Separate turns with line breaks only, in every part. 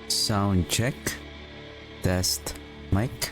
Sound check. Test mic.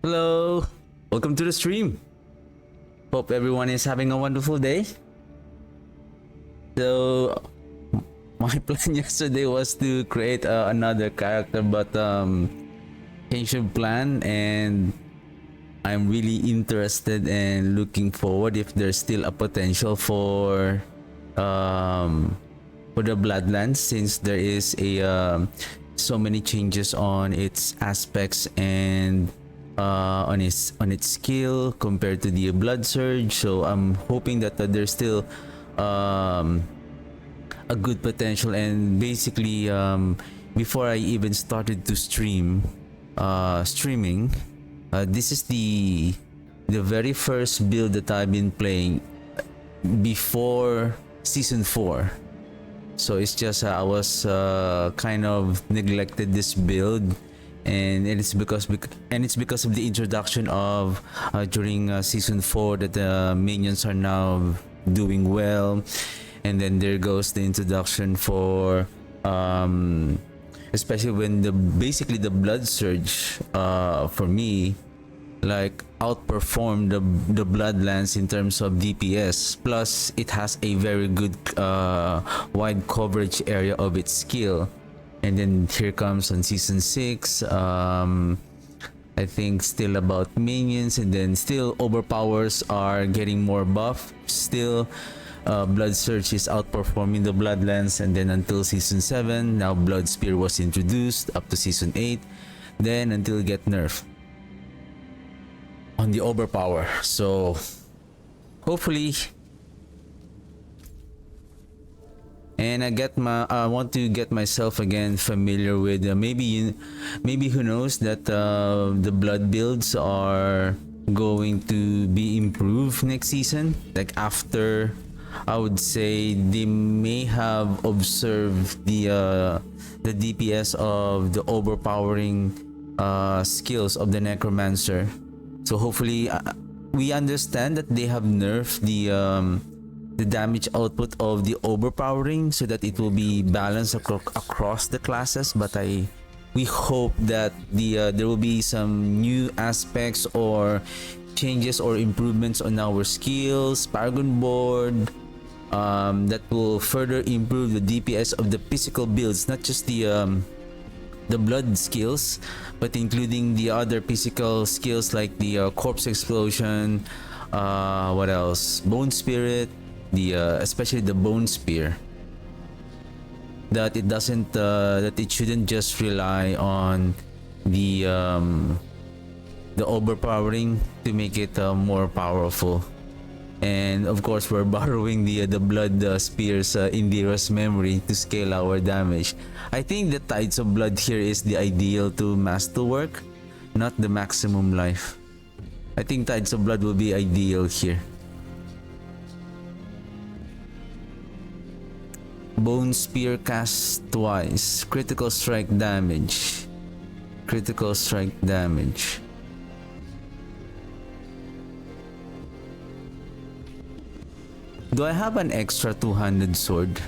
Hello, welcome to the stream. Hope everyone is having a wonderful day. So, my plan yesterday was to create another character, but changed the plan, and I'm really interested and looking forward if there's still a potential for the Bloodlands, since there is a so many changes on its aspects and on its skill compared to the Blood Surge. So I'm hoping that there's still a good potential. And basically, before I even started to streaming, this is the very first build that I've been playing before season 4. So it's just I was kind of neglected this build, and it's because of the introduction of during season 4 that the minions are now doing well. And then there goes the introduction for especially when the Blood Surge for me like outperformed the Bloodlands in terms of DPS. Plus it has a very good wide coverage area of its skill. And then here comes on season 6, I think still about minions, and then still overpowers are getting more buff. Still Blood Surge is outperforming the Bloodlands, and then until season 7, now Blood Spear was introduced up to season 8, then until it get nerfed on the overpower. So hopefully, and I want to get myself again familiar with maybe who knows that the blood builds are going to be improved next season. Like after, I would say they may have observed the DPS of the overpowering skills of the Necromancer. So hopefully we understand that they have nerfed the damage output of the overpowering so that it will be balanced across the classes. But we hope that there will be some new aspects or changes or improvements on our skills, Paragon board, that will further improve the DPS of the physical builds, not just the blood skills, but including the other physical skills like the corpse explosion, what else, bone spirit, especially the bone spear, that it doesn't that it shouldn't just rely on the overpowering to make it more powerful. And of course, we're borrowing the blood spears Indira's memory to scale our damage. I think the Tides of Blood here is the ideal to masterwork, not the maximum life. I think Tides of Blood will be ideal here. Bone Spear cast twice. Critical strike damage. Critical strike damage. Do I have an extra two-handed sword?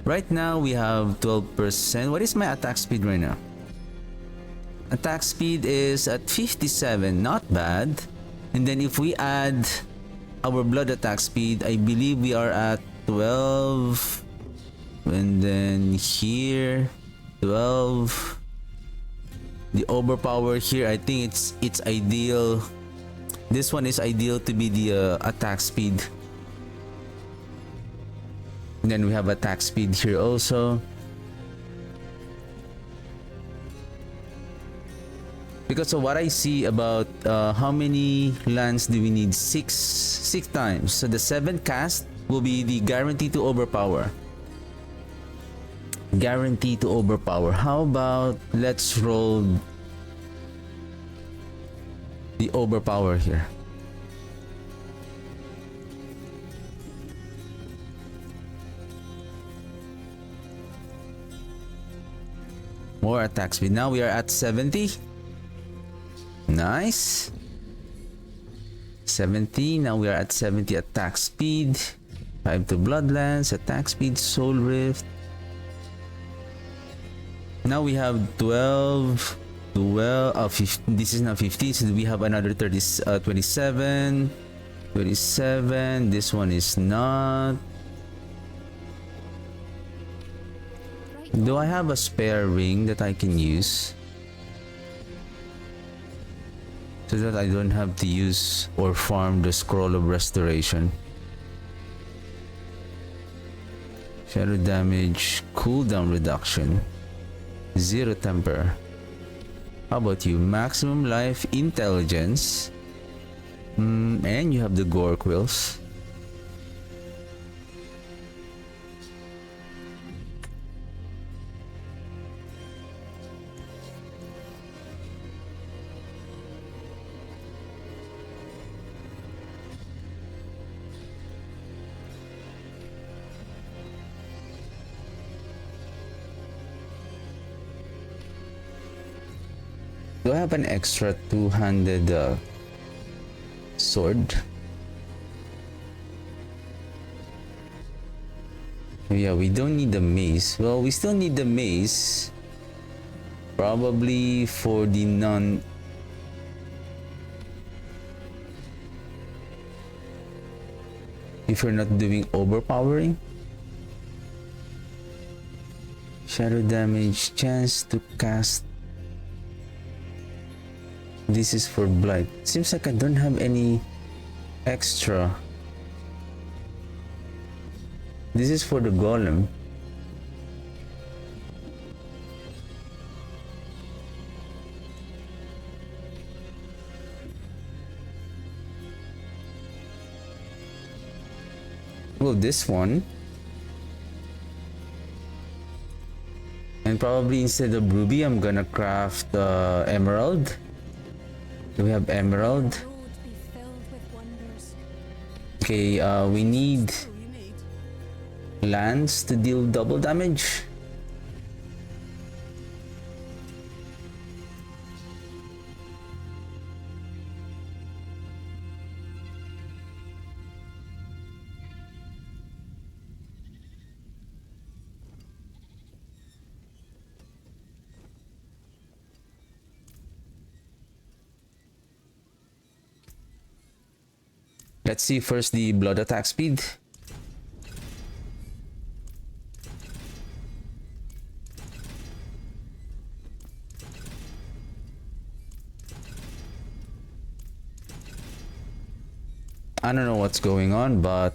Right now we have 12%. What is my attack speed right now? Attack speed is at 57, not bad. And then if we add our blood attack speed, I believe we are at 12. And then here 12. The overpower here, I think it's ideal. This one is ideal to be the attack speed. And then we have attack speed here also. Because of what I see about how many lands do we need? Six times. So the 7th cast will be the guarantee to overpower. Guarantee to overpower. How about let's roll the overpower here. More attack speed. Now we are at 70. Nice. 70. Now we are at 70 attack speed. 5 to Bloodlands. Attack speed. Soul Rift. Now we have 12. 15, this is now 15. So we have another 27. 27. This one is not. Do I have a spare ring that I can use? So that I don't have to use or farm the Scroll of Restoration. Shadow damage, cooldown reduction, 0 temper. How about you? Maximum life, intelligence, and you have the gore quills. Do I have an extra two-handed sword? Yeah, we don't need the mace. Well, we still need the mace. Probably for the non... If you're not doing overpowering. Shadow damage, chance to cast. This is for blight. Seems like I don't have any extra. This is for the golem. Well, this one. And probably instead of ruby, I'm gonna craft emerald. Do we have emerald? Okay, we need lands to deal double damage. Let's see first the blood attack speed. I don't know what's going on, but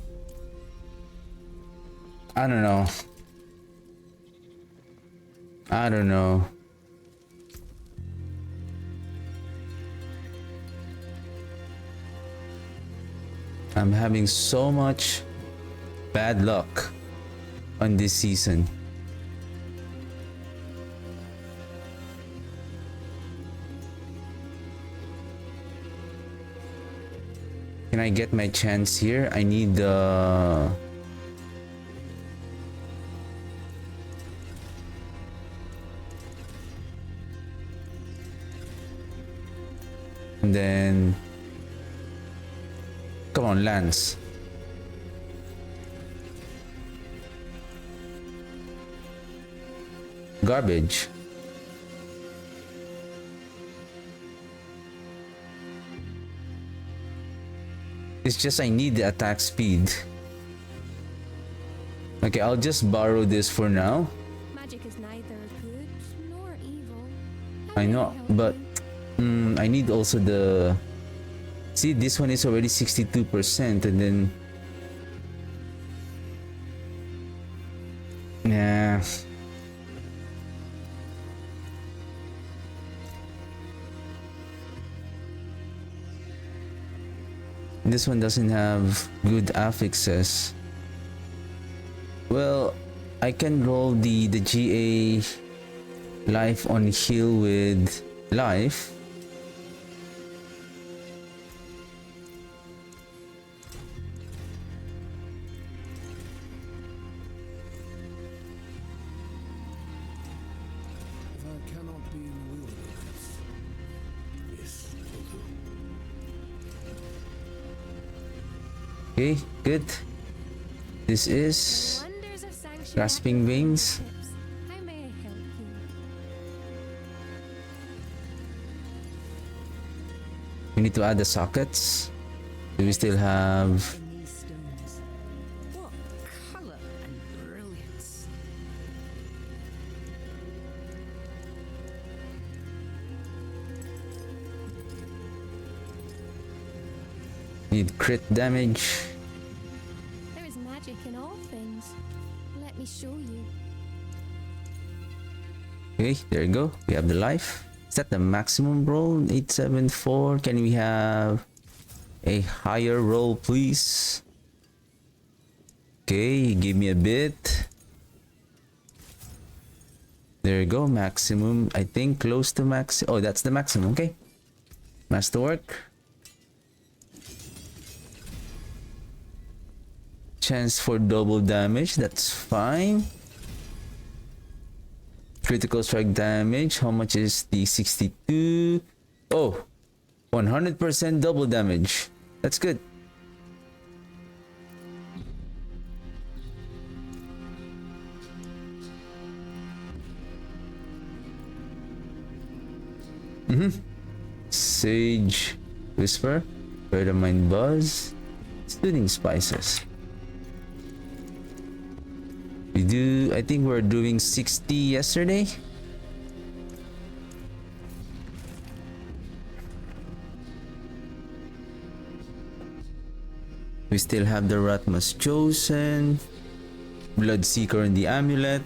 I don't know. I don't know. I'm having so much bad luck on this season. Can I get my chance here? I need the... And then... Come on, Lance. garbage. It's just I need the attack speed. Okay, I'll just borrow this for now.
Magic is neither good nor evil.
I know, but I need also the... See, this one is already 62%, and then... Nah. This one doesn't have good affixes. Well, I can roll the GA life on heal with life.
If I cannot be in the wilderness, this will do.
Okay, good. This is
Wonders of sanctuary
grasping veins.
tips. How may I help you?
We need to add the sockets. Do we still have...
In these stones. What color and brilliance.
Need crit damage.
There is magic in all things. Let me show you.
Okay, there you go. We have the life. Is that the maximum roll? 874. Can we have a higher roll, please? Okay, give me a bit. There you go. Maximum. I think close to max. Oh, that's the maximum. Okay. Masterwork. Chance for double damage. That's fine. Critical strike damage. How much is the 62? Oh, 100% double damage. That's good. Sage Whisper. Mind Buzz. Soothing Spices. We do, I think we're doing 60 yesterday. We still have the Ratmas Chosen, Bloodseeker and the Amulet.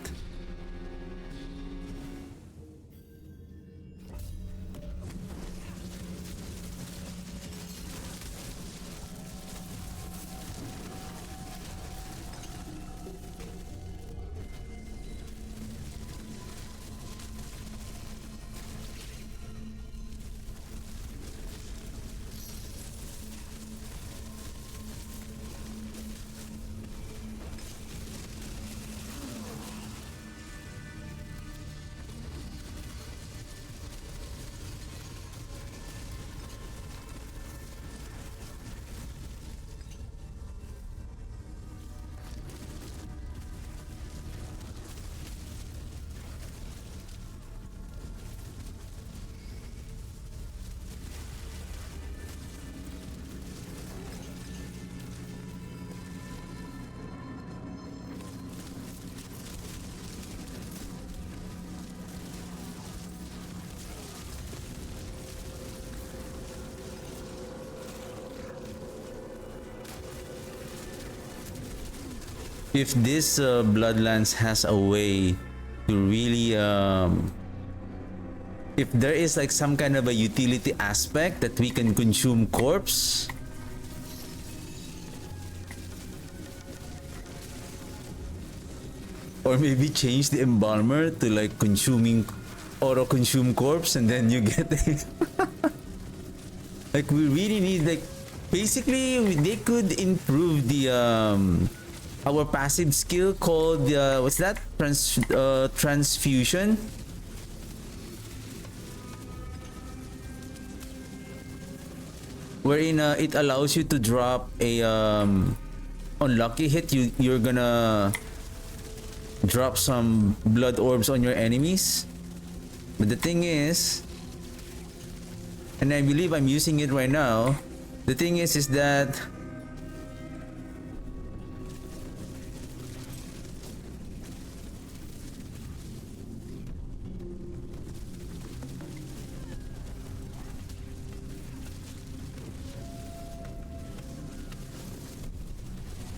If this Bloodlands has a way to really if there is like some kind of a utility aspect that we can consume corpse, or maybe change the embalmer to like consuming auto consume corpse, and then you get like we really need, like, basically they could improve the our passive skill called what's that, transfusion, wherein it allows you to drop a unlucky hit. You're gonna drop some blood orbs on your enemies. But the thing is, and I believe I'm using it right now, the thing is that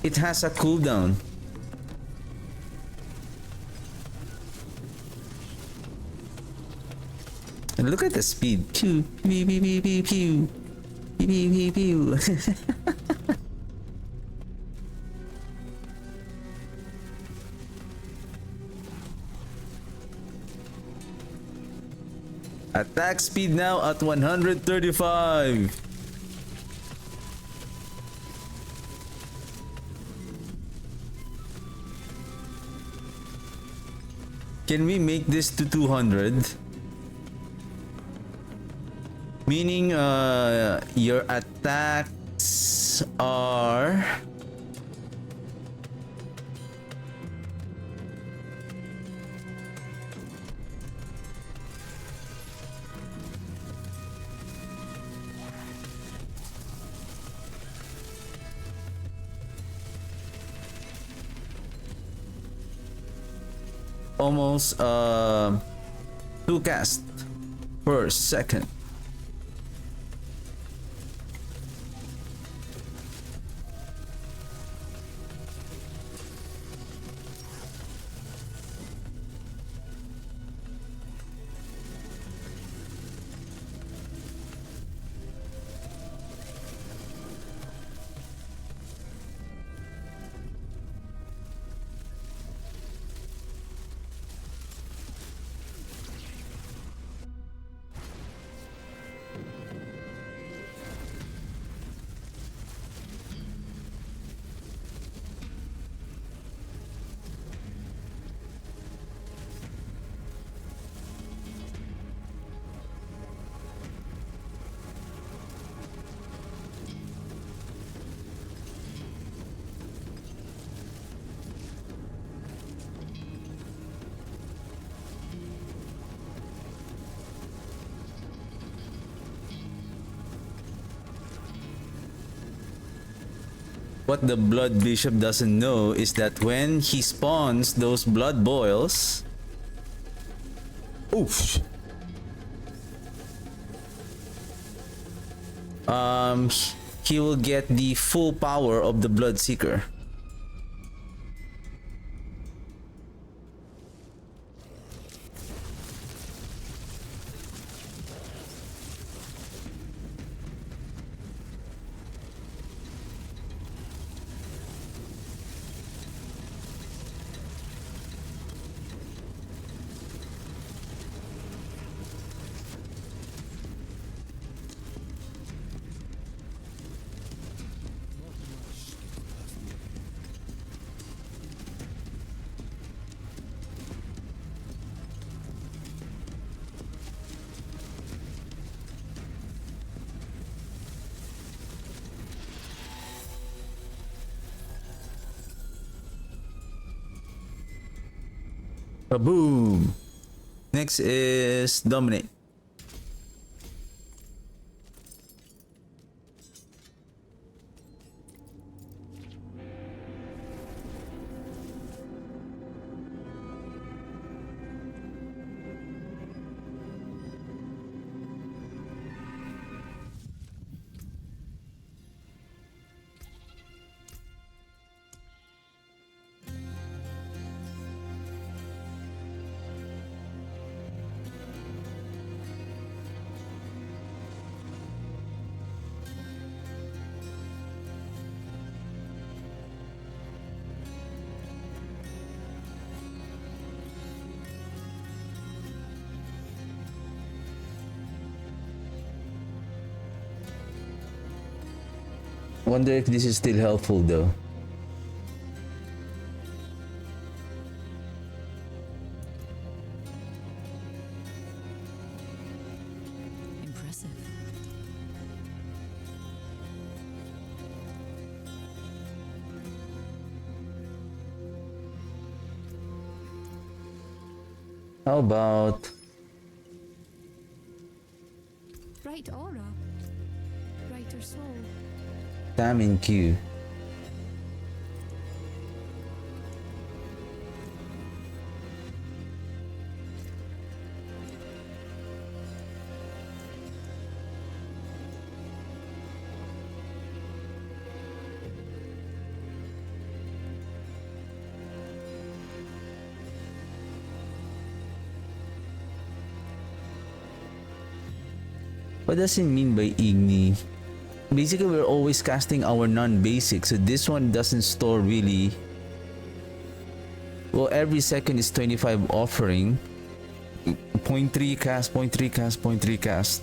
it has a cooldown. And look at the speed. Pew, pew, pew, pew, pew, pew. Pew, pew, pew, pew. Attack speed now at 135. Can we make this to 200? Meaning your attacks are almost 2 casts per second. What the Blood Bishop doesn't know is that when he spawns those blood boils, oof, he will get the full power of the Blood Seeker. Kaboom! Next is Dominate. Wonder if this is still helpful though.
Impressive.
How about
Bright aura. Brighter soul.
Tamin Q? What does it mean by Igni? Basically, we're always casting our non-basic, so this one doesn't store really. Well, every second is 25 offering. 0.3 cast, 0.3 cast, 0.3 cast.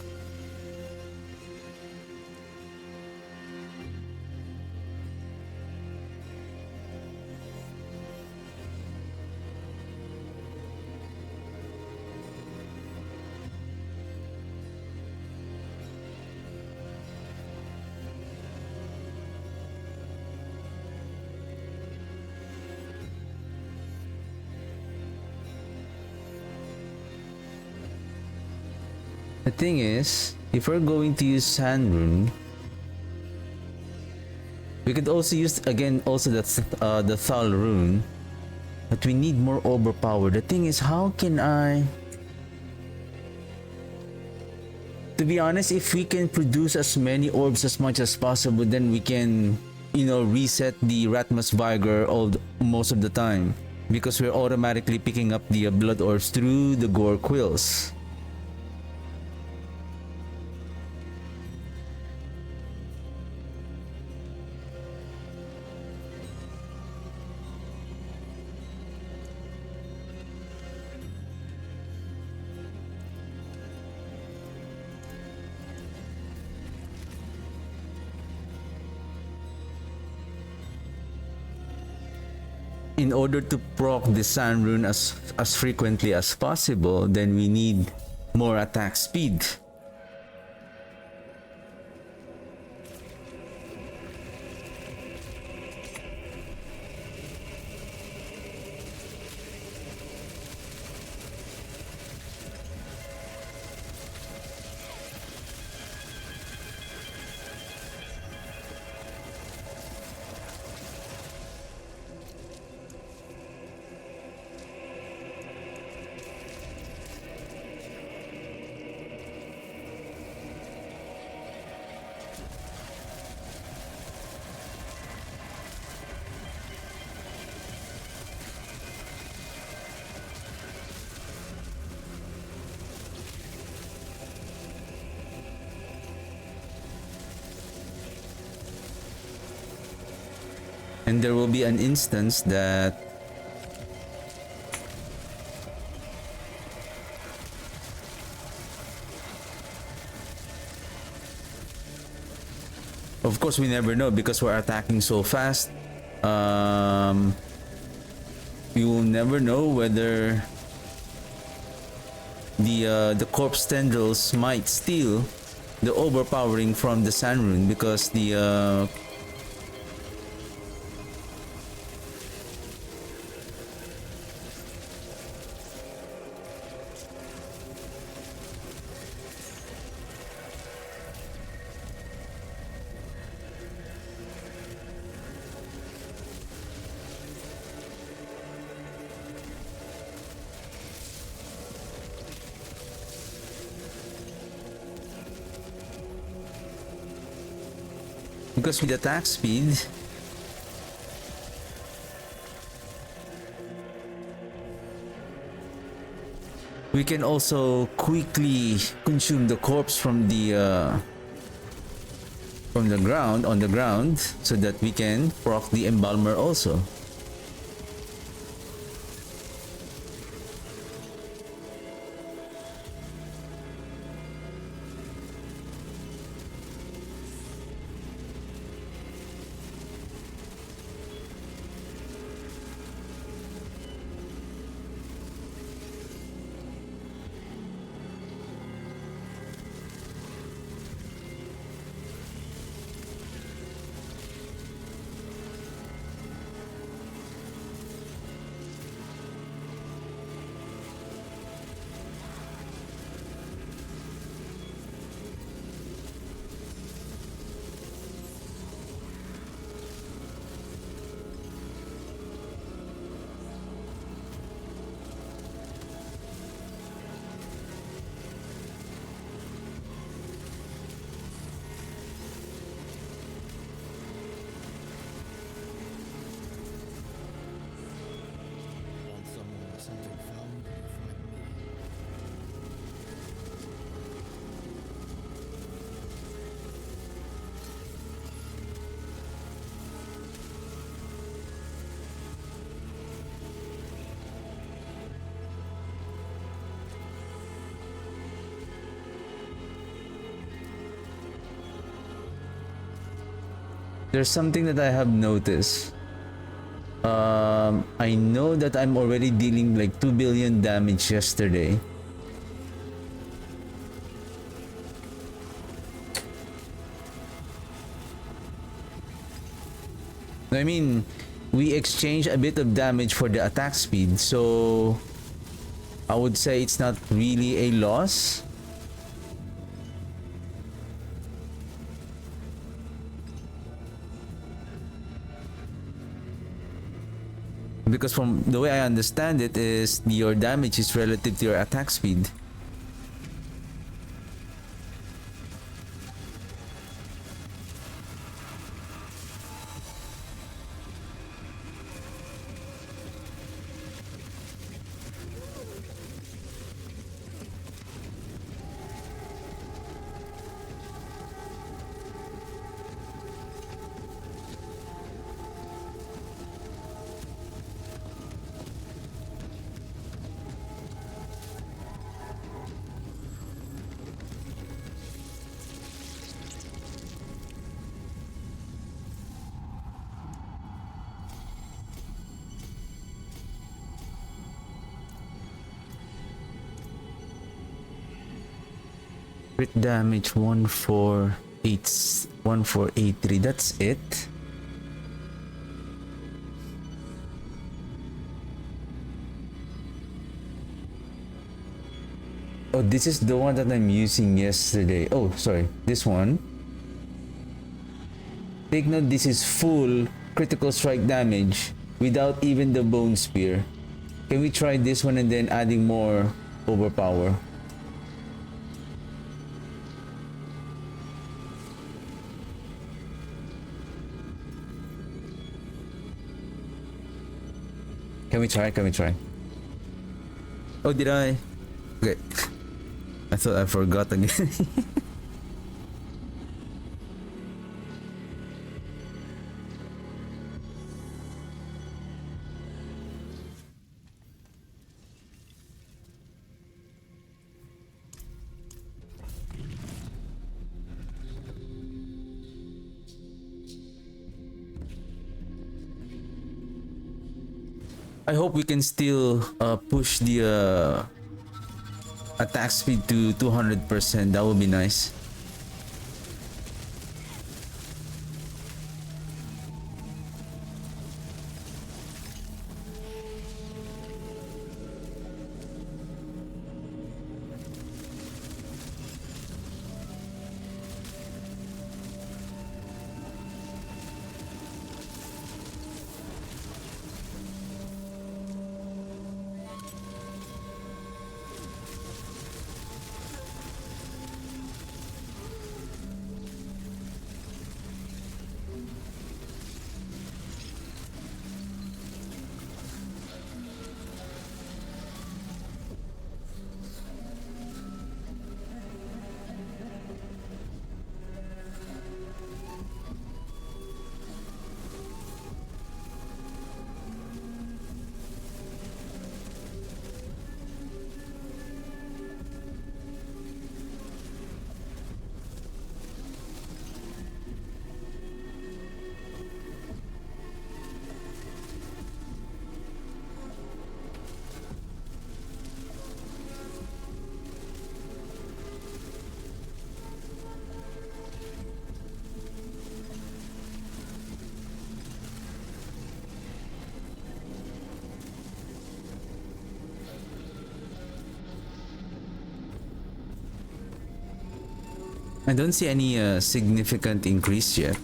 The thing is, if we're going to use Sand Rune, we could also use again also the Thal Rune, but we need more overpower. The thing is, how can I? To be honest, if we can produce as many orbs as much as possible, then we can, you know, reset the Ratmas Vigor most of the time, because we're automatically picking up the blood orbs through the Gore Quills. In order to proc the Sand Rune as frequently as possible, then we need more attack speed. And there will be an instance that of course we never know because we're attacking so fast. We will never know whether the corpse tendrils might steal the overpowering from the Sand Rune, because the because with attack speed, we can also quickly consume the corpse from the ground, on the ground, so that we can proc the embalmer also. There's something that I have noticed. I know that I'm already dealing like 2 billion damage yesterday. I mean, we exchange a bit of damage for the attack speed, so I would say it's not really a loss. Because from the way I understand it is your damage is relative to your attack speed. Crit damage 1483. That's it. Oh, this is the one that I'm using yesterday. Oh, sorry, this one. Take note, this is full critical strike damage without even the bone spear. Can we try this one and then adding more overpower? Can we try? Can we try? Oh, did I? Okay. I thought I forgot again. I hope we can still push the attack speed to 200%. That would be nice. I don't see any significant increase yet.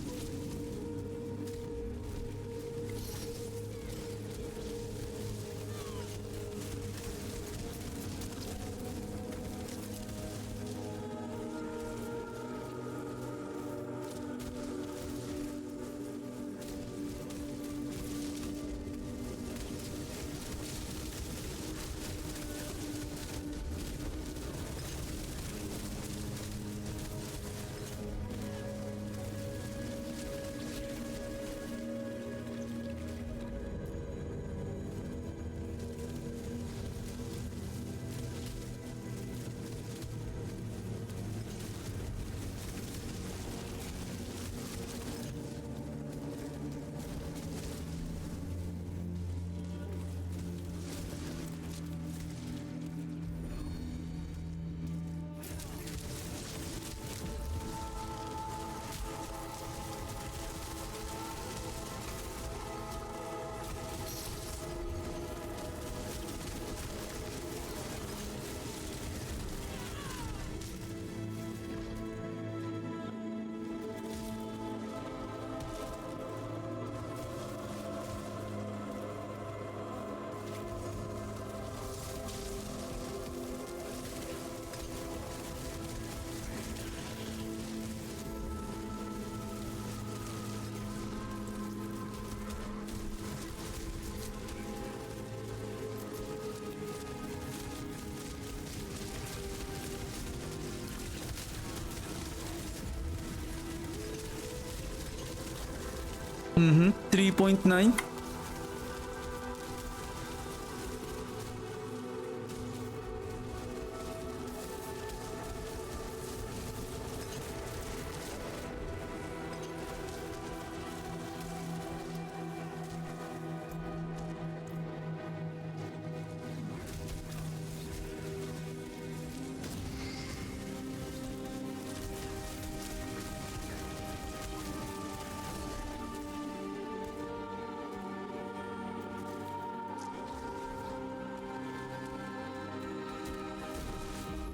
Mm-hmm. 3.9.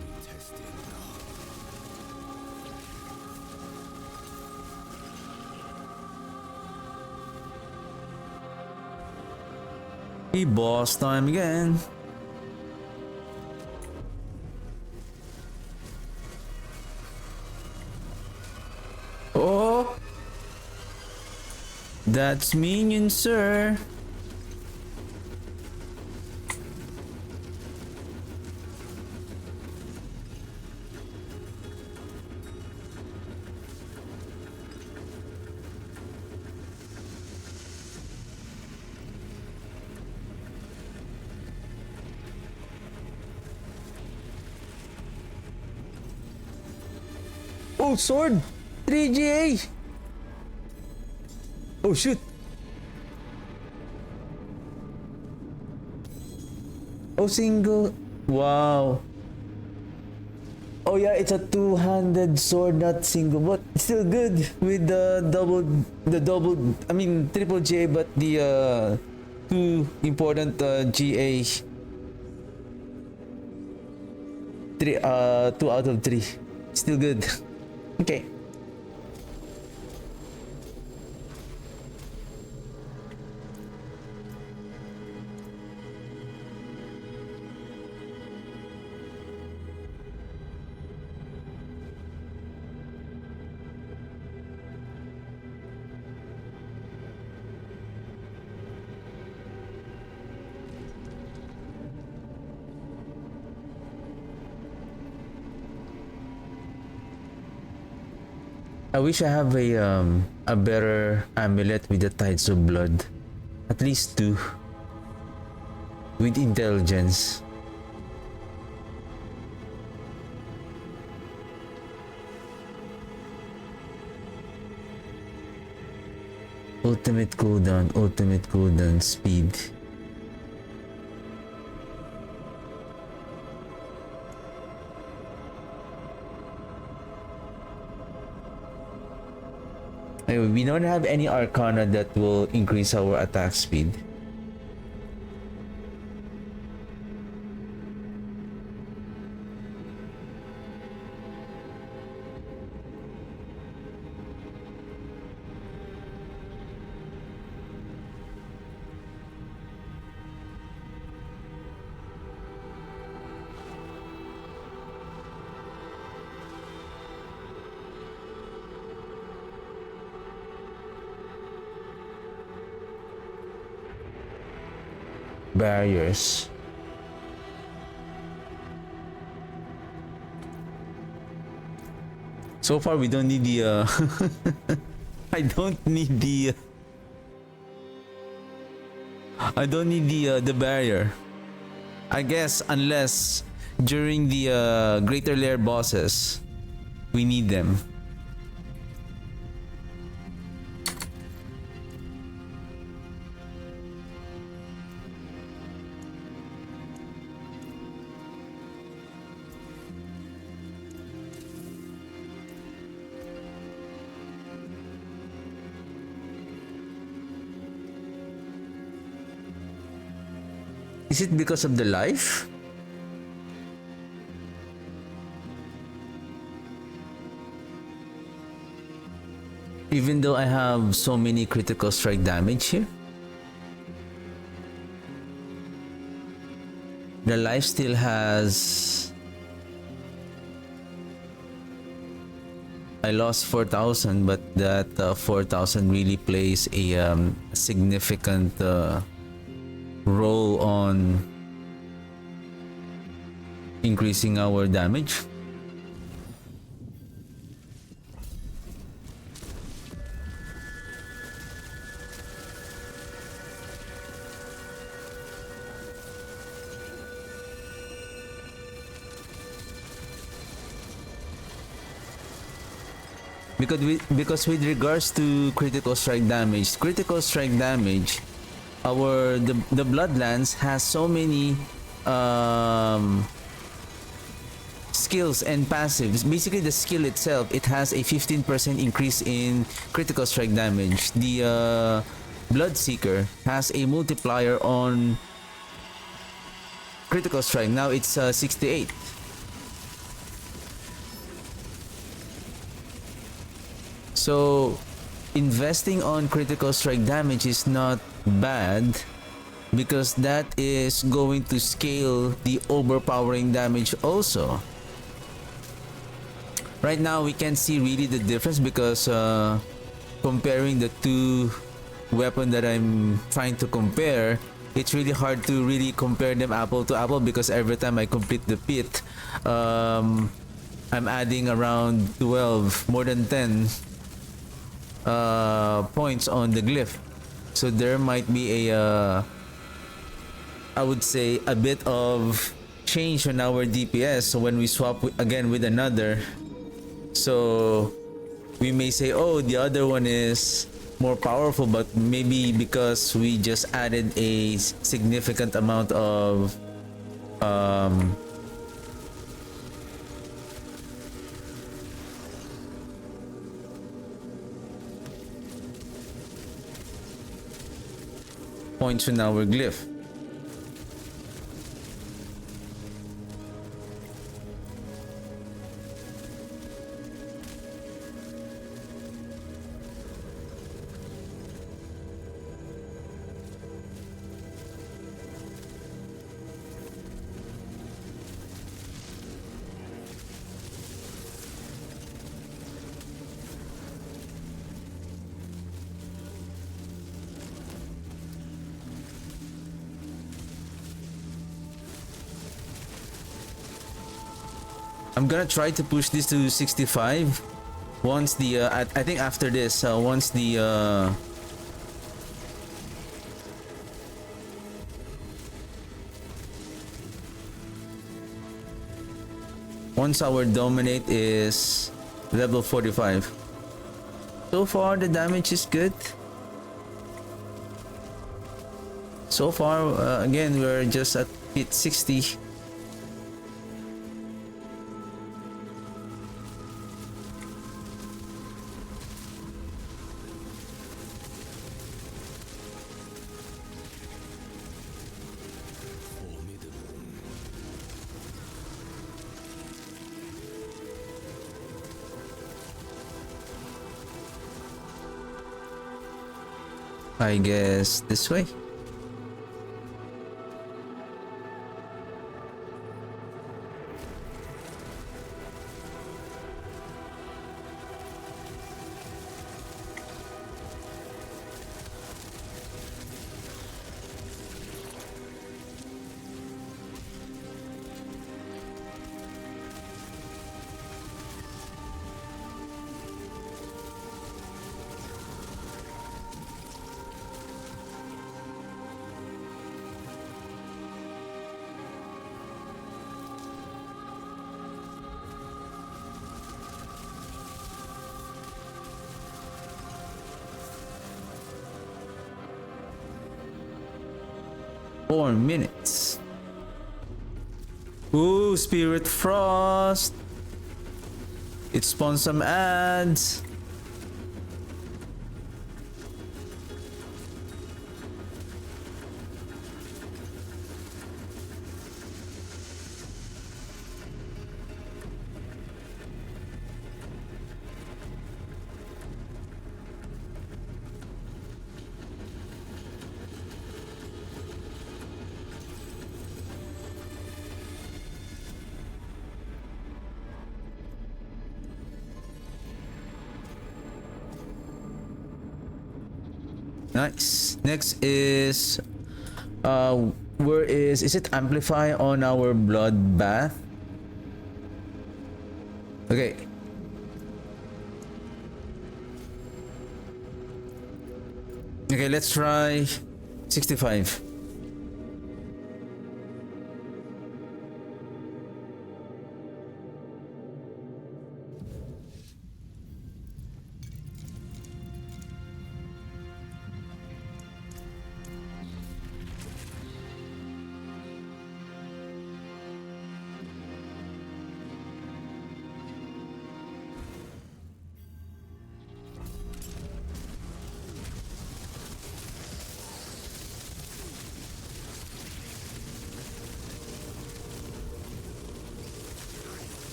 Be tested now.
Hey, boss time again. Oh, that's minion, sir. Oh, sword! 3GA! Oh, shoot! Oh, single. Wow. Oh yeah, it's a two-handed sword, not single, but still good with I mean triple J, but the two important GA. Three, 2 out of 3. Still good. Okay. I wish I have a better amulet with the tides of blood. At least 2. With intelligence. Ultimate cooldown, speed. Anyway, we don't have any arcana that will increase our attack speed. Barriers. So far, we don't need the. I don't need the. I don't need the barrier. I guess unless during the greater lair bosses, we need them. Is it because of the life? Even though I have so many critical strike damage here? The life still has... I lost 4,000, but that 4,000 really plays a significant role on increasing our damage. because with regards to critical strike damage, our the Bloodlands has so many skills and passives. Basically, the skill itself, it has a 15% increase in critical strike damage. The Bloodseeker has a multiplier on critical strike. Now it's 68. So investing on critical strike damage is not bad, because that is going to scale the overpowering damage also. Right now we can see really the difference, because comparing the two weapons that I'm trying to compare, it's really hard to really compare them apple to apple, because every time I complete the pit, I'm adding around 12, more than 10 points on the glyph. So there might be a I would say a bit of change on our DPS. So when we swap again with another, so we may say, oh, the other one is more powerful, but maybe because we just added a significant amount of points in our glyph. I'm gonna try to push this to 65 once the I think after this, once the once our dominate is level 45. So far the damage is good. So far again we're just at hit 60. I guess this way. Four minutes. Ooh, Spirit Frost. It spawns some ads. Nice. Next is where is it amplify on our bloodbath? Okay. Okay, let's try 65.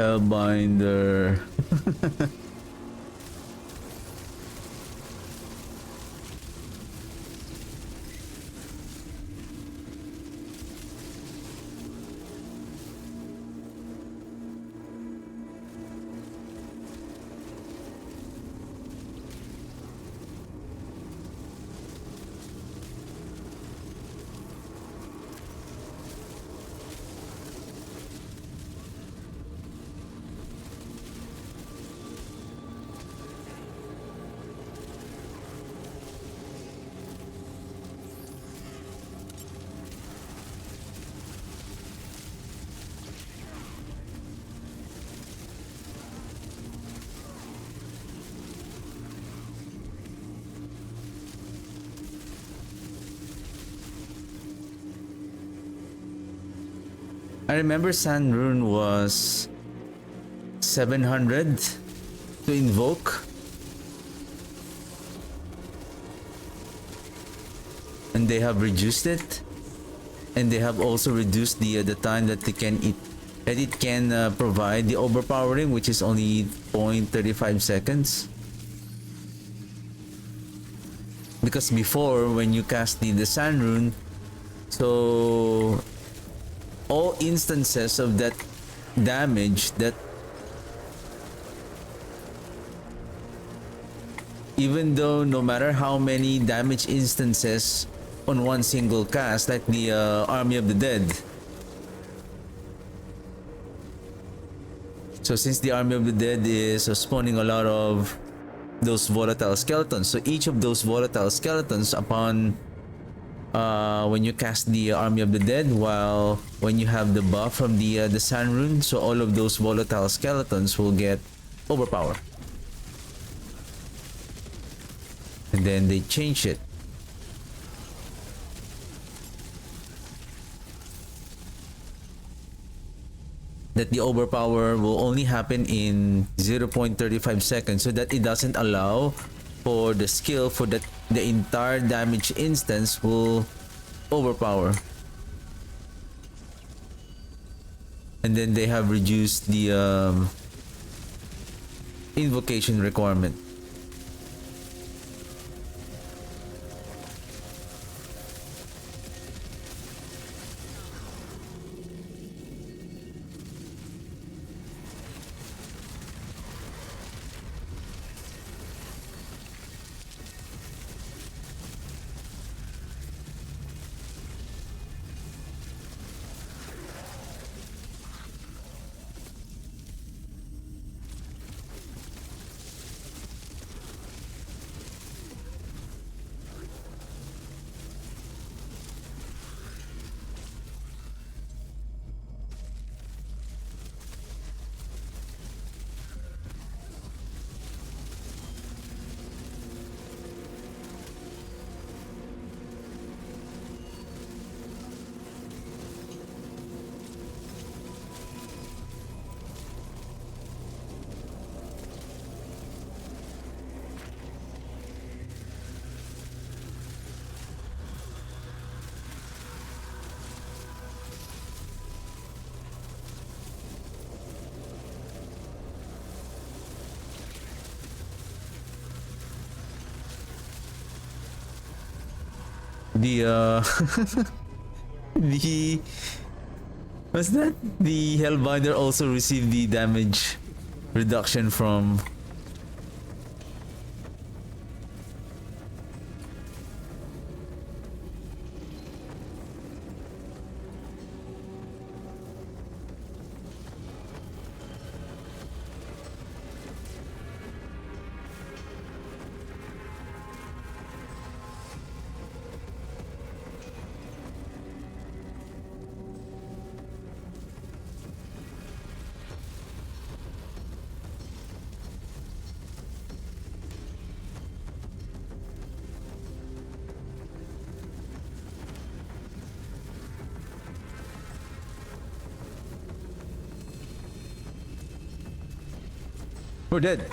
Hellbinder. I remember Sand Rune was 700 to invoke. And they have reduced it. And they have also reduced the time that it can provide the overpowering, which is only 0.35 seconds. Because before, when you cast the Sand Rune, so all instances of that damage, that even though no matter how many damage instances on one single cast, like the Army of the Dead. So since the Army of the Dead is spawning a lot of those volatile skeletons, so each of those volatile skeletons upon when you cast the Army of the Dead, while when you have the buff from the Sand Rune, so all of those volatile skeletons will get overpower. And then they change it. That the overpower will only happen in 0.35 seconds, so that it doesn't allow for the skill for that the entire damage instance will overpower. And then they have reduced the invocation requirement. The the what's that? The Hellbinder also received the damage reduction from we're dead.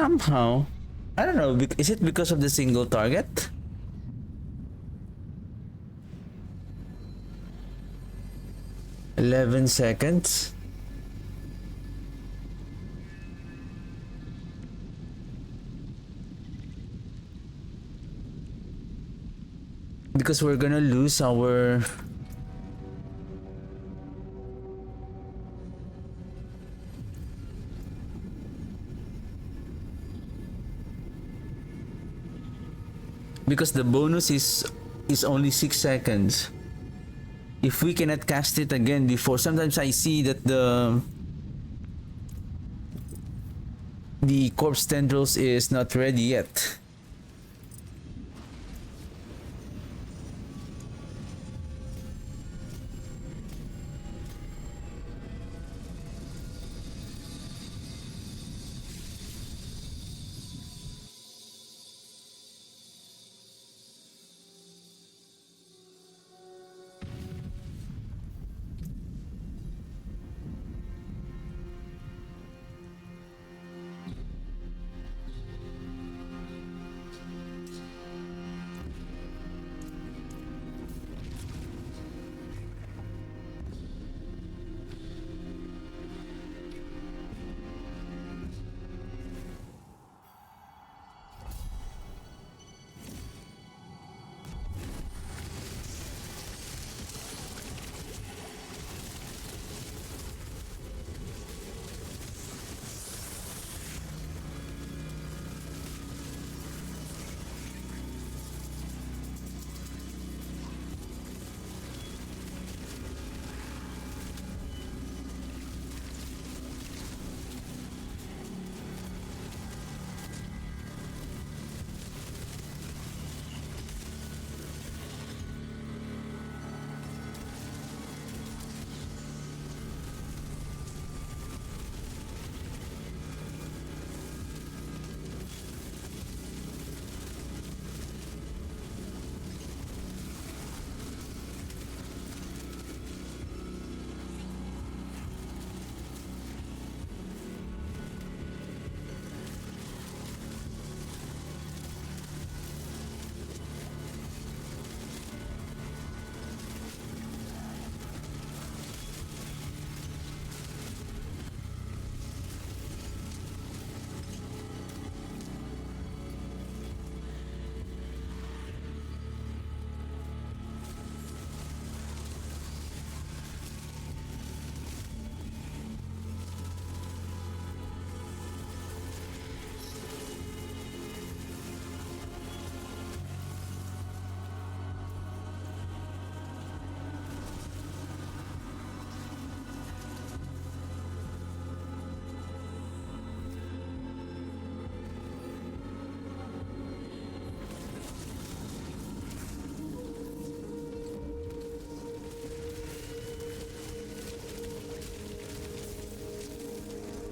Somehow, I don't know. Is it because of the single target? $11. Because we're gonna lose our because the bonus is only 6 seconds. If we cannot cast it again before, sometimes I see that the corpse tendrils is not ready yet.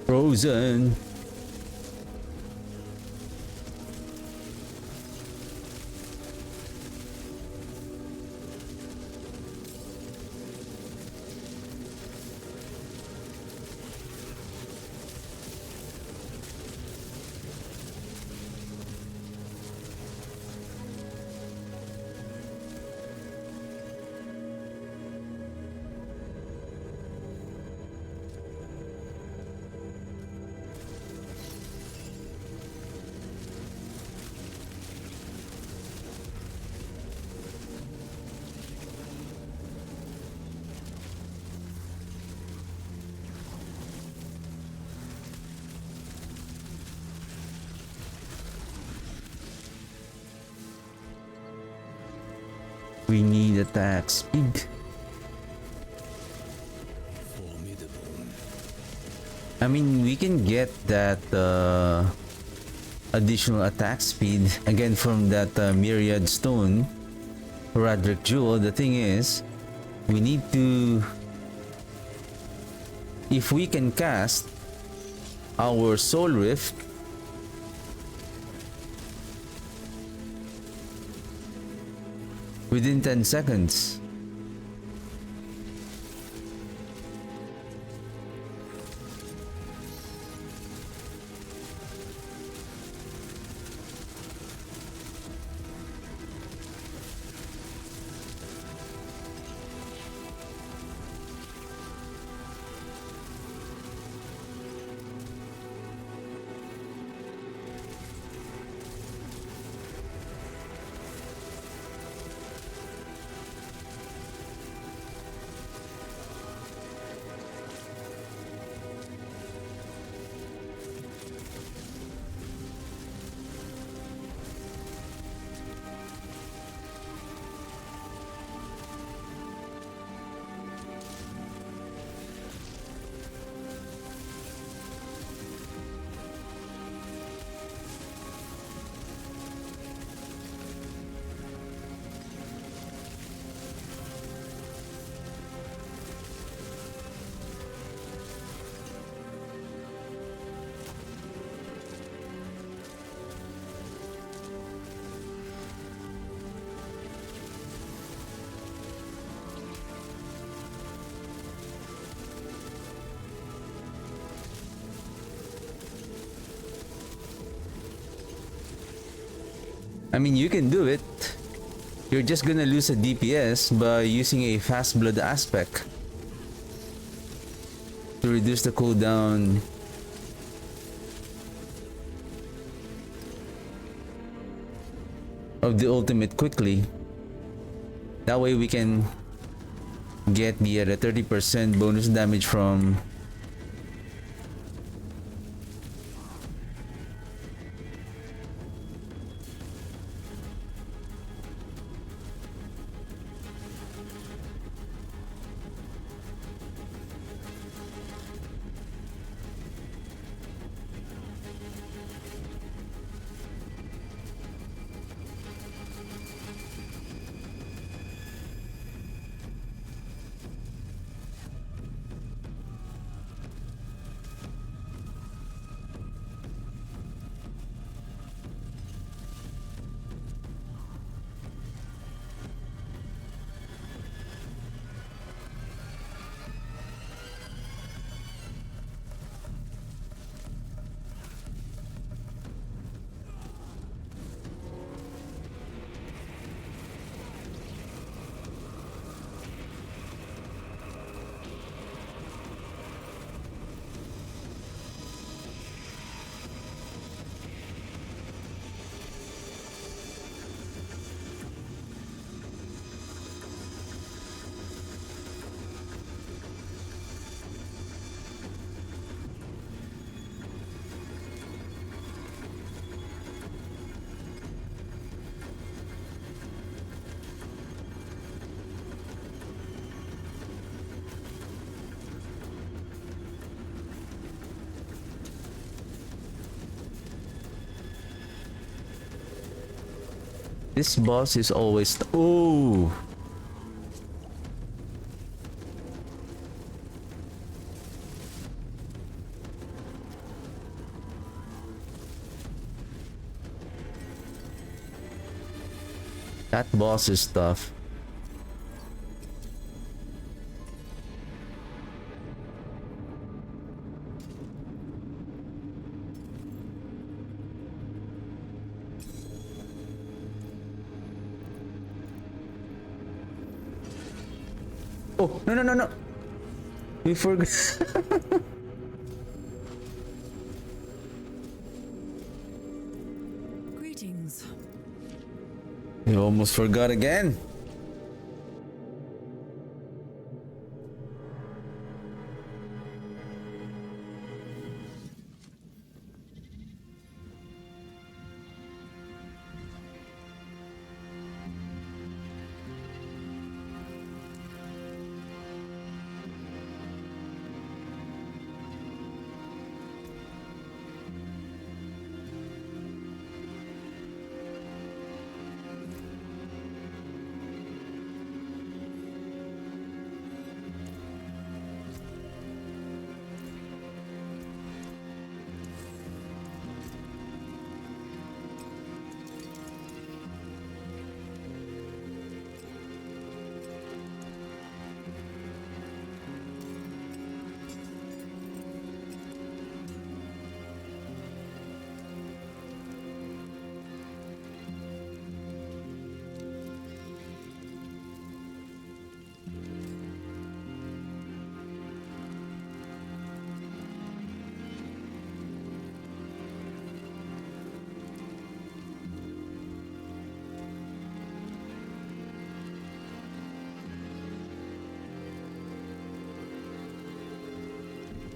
Frozen. We need attack speed.
Formidable.
I mean, we can get that additional attack speed again from that myriad stone, Roderick Jewel. The thing is, we need to, if we can cast our soul rift within 10 seconds. I mean, you can do it. You're just gonna lose a DPS by using a fast blood aspect to reduce the cooldown. Of the ultimate quickly. That way we can get the 30% bonus damage from this boss is always oh. That boss is tough. Oh, no, no, no, no. We forgot.
Greetings.
We almost forgot again.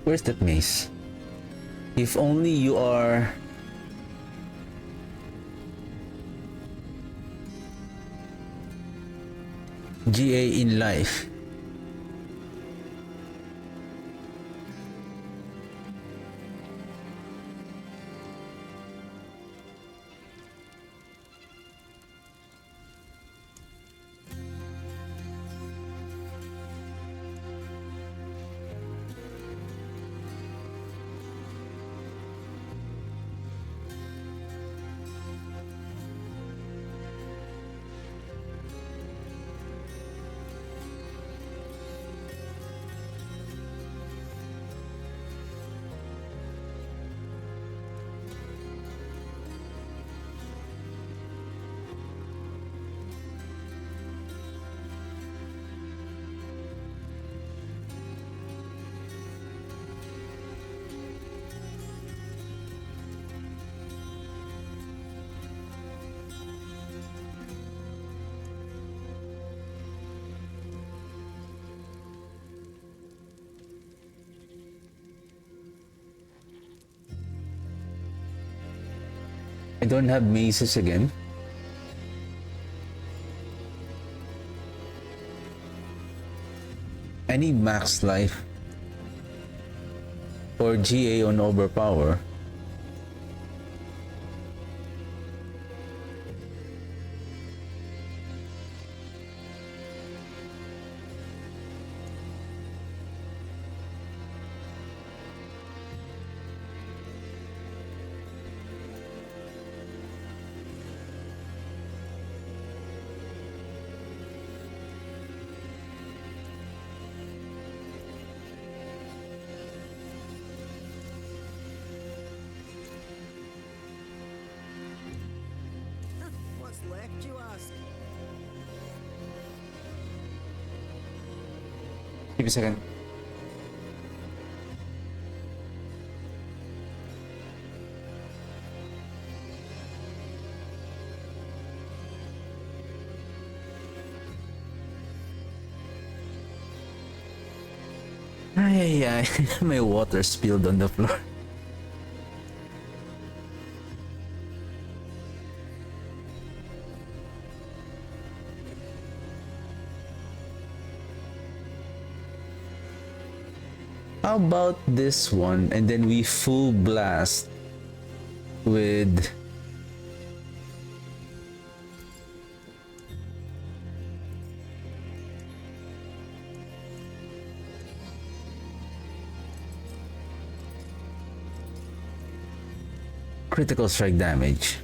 Where's that mace? If only you are GA in life. I don't have mazes again. I need max life or GA on overpower.
What's left, you ask?
Give me a second. Ay, ay, my water spilled on the floor. How about this one and then we full blast with critical strike damage.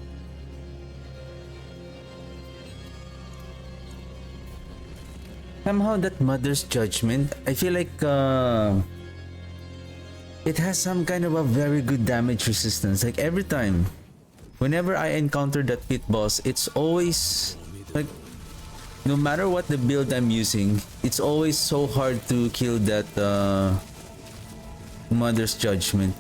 Somehow that Mother's Judgment, I feel like it has some kind of a very good damage resistance. Like every time, whenever I encounter that pit boss, it's always like, no matter what the build I'm using, it's always so hard to kill that Mother's Judgment.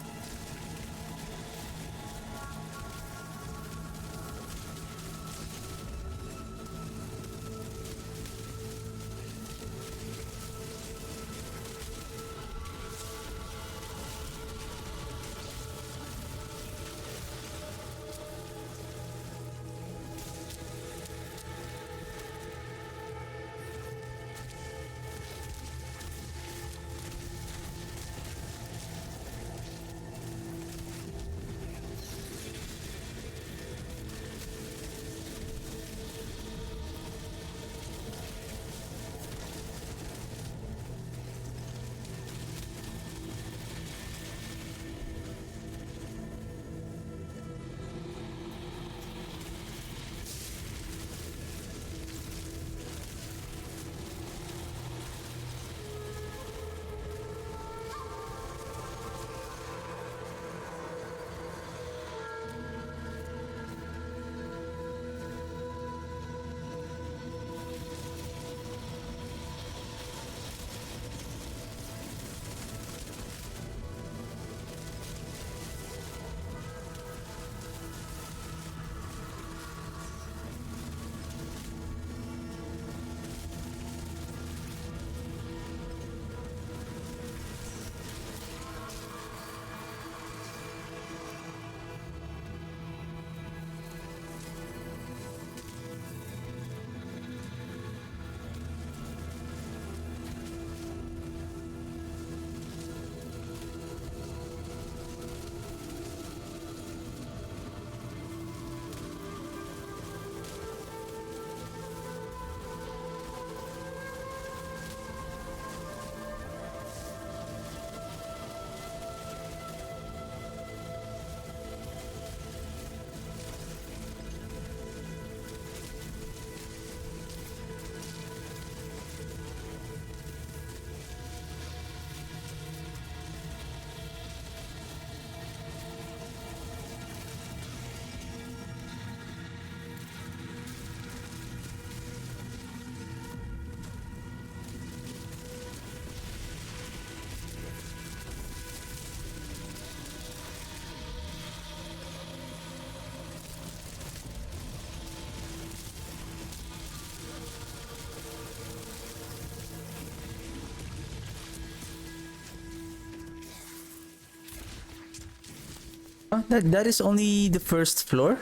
Oh, that is only the first floor?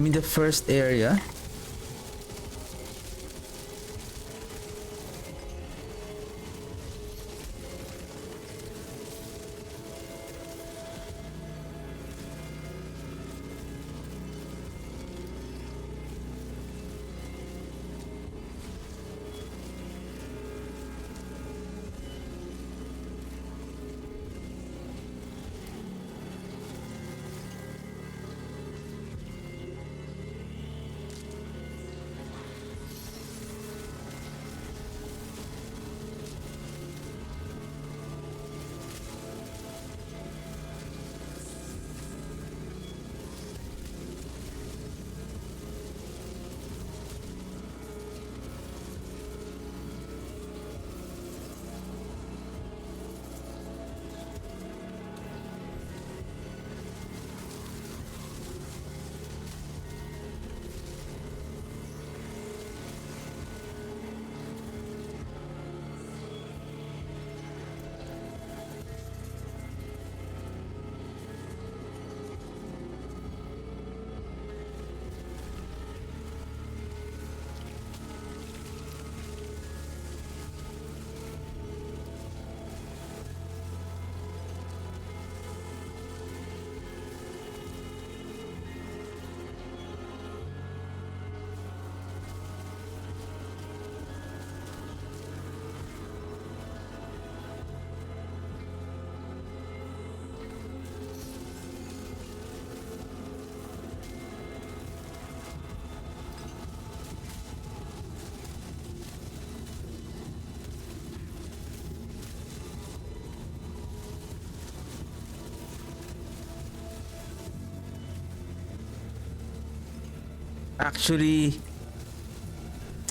I'm in the first area. Actually,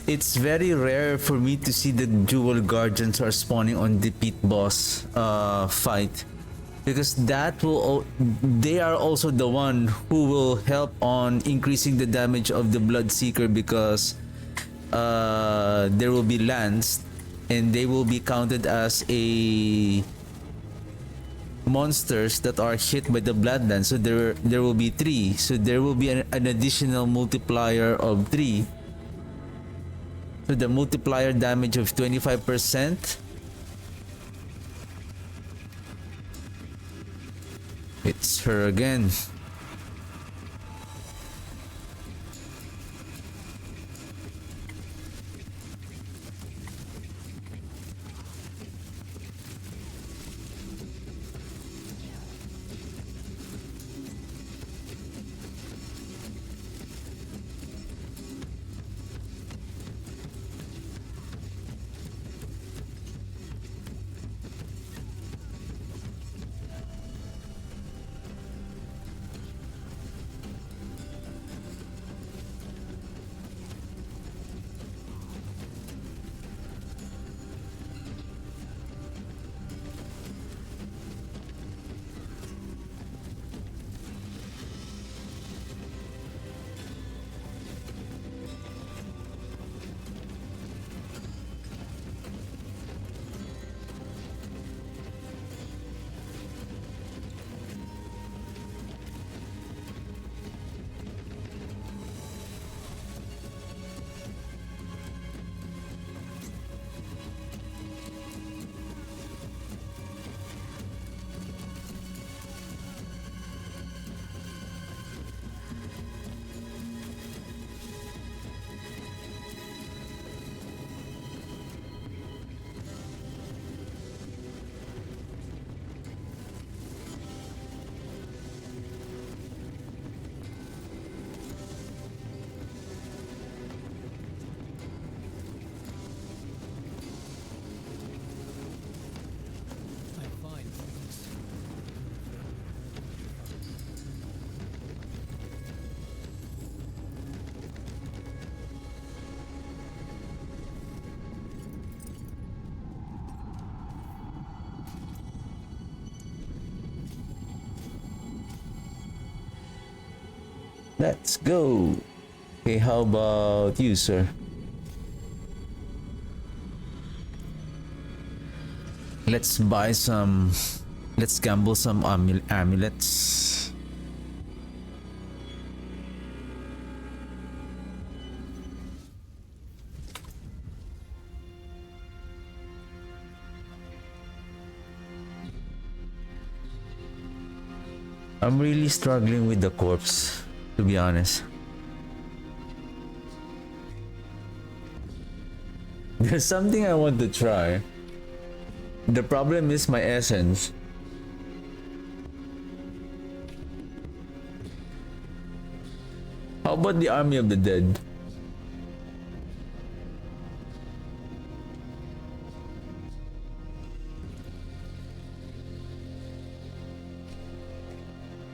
it's very rare for me to see the dual guardians are spawning on the pit boss fight, because they are also the one who will help on increasing the damage of the Bloodseeker, because there will be lands and they will be counted as a monsters that are hit by the Bloodlands. So there will be 3, so there will be an additional multiplier of 3. So the multiplier damage of 25%. It's her again. Let's go. Okay, how about you, sir? Let's buy some. Let's gamble some amulets. I'm really struggling with the corpse, to be honest. There's something I want to try. The problem is my essence. How about the Army of the Dead?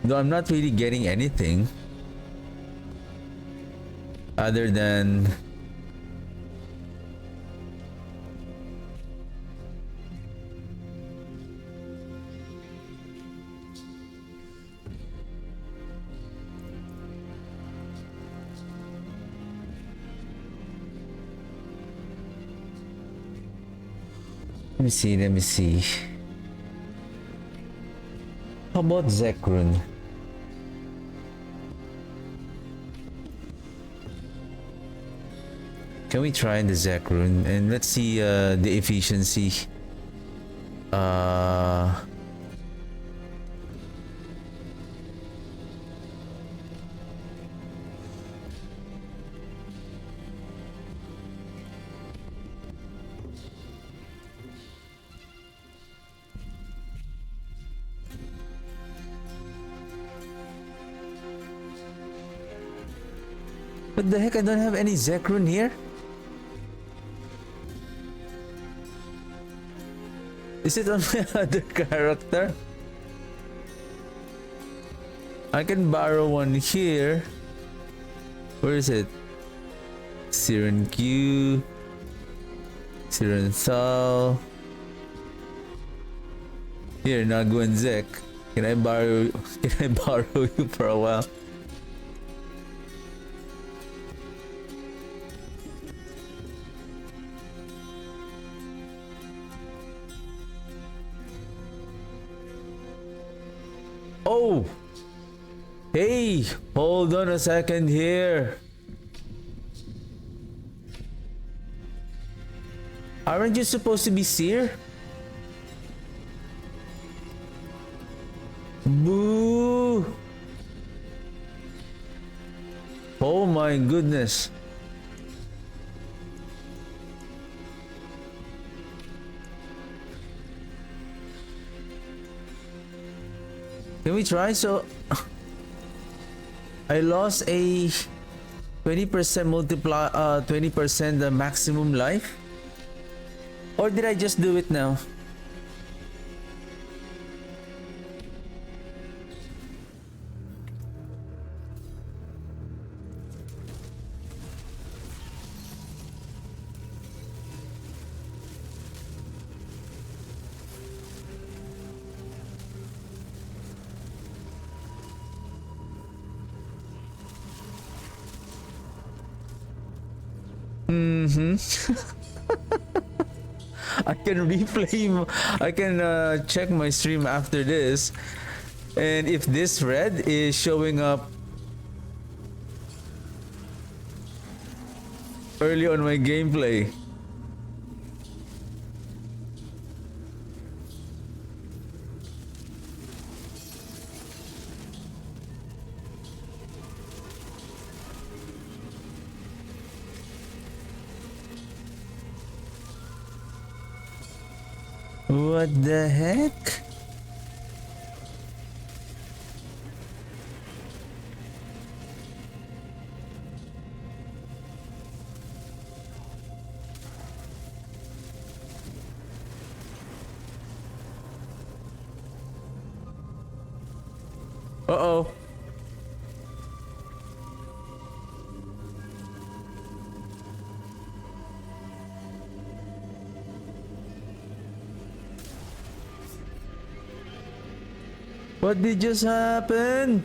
Though I'm not really getting anything other than let me see. How about Zekrun? Can we try the Zekrun and let's see the efficiency. What the heck? I don't have any Zekrun here. Is it on my other character? I can borrow one here. Where is it? Siren Q, Siren Thal. Here, Nagu and Zek. Can I borrow you for a while? Oh! Hey! Hold on a second here. Aren't you supposed to be Seer? Boo! Oh my goodness. Can we try? So I lost a 20% multiply 20% the maximum life, or did I just do it now? I can replay. I can check my stream after this, and if this red is showing up early on my gameplay. What the heck? Uh-oh. What did just happen?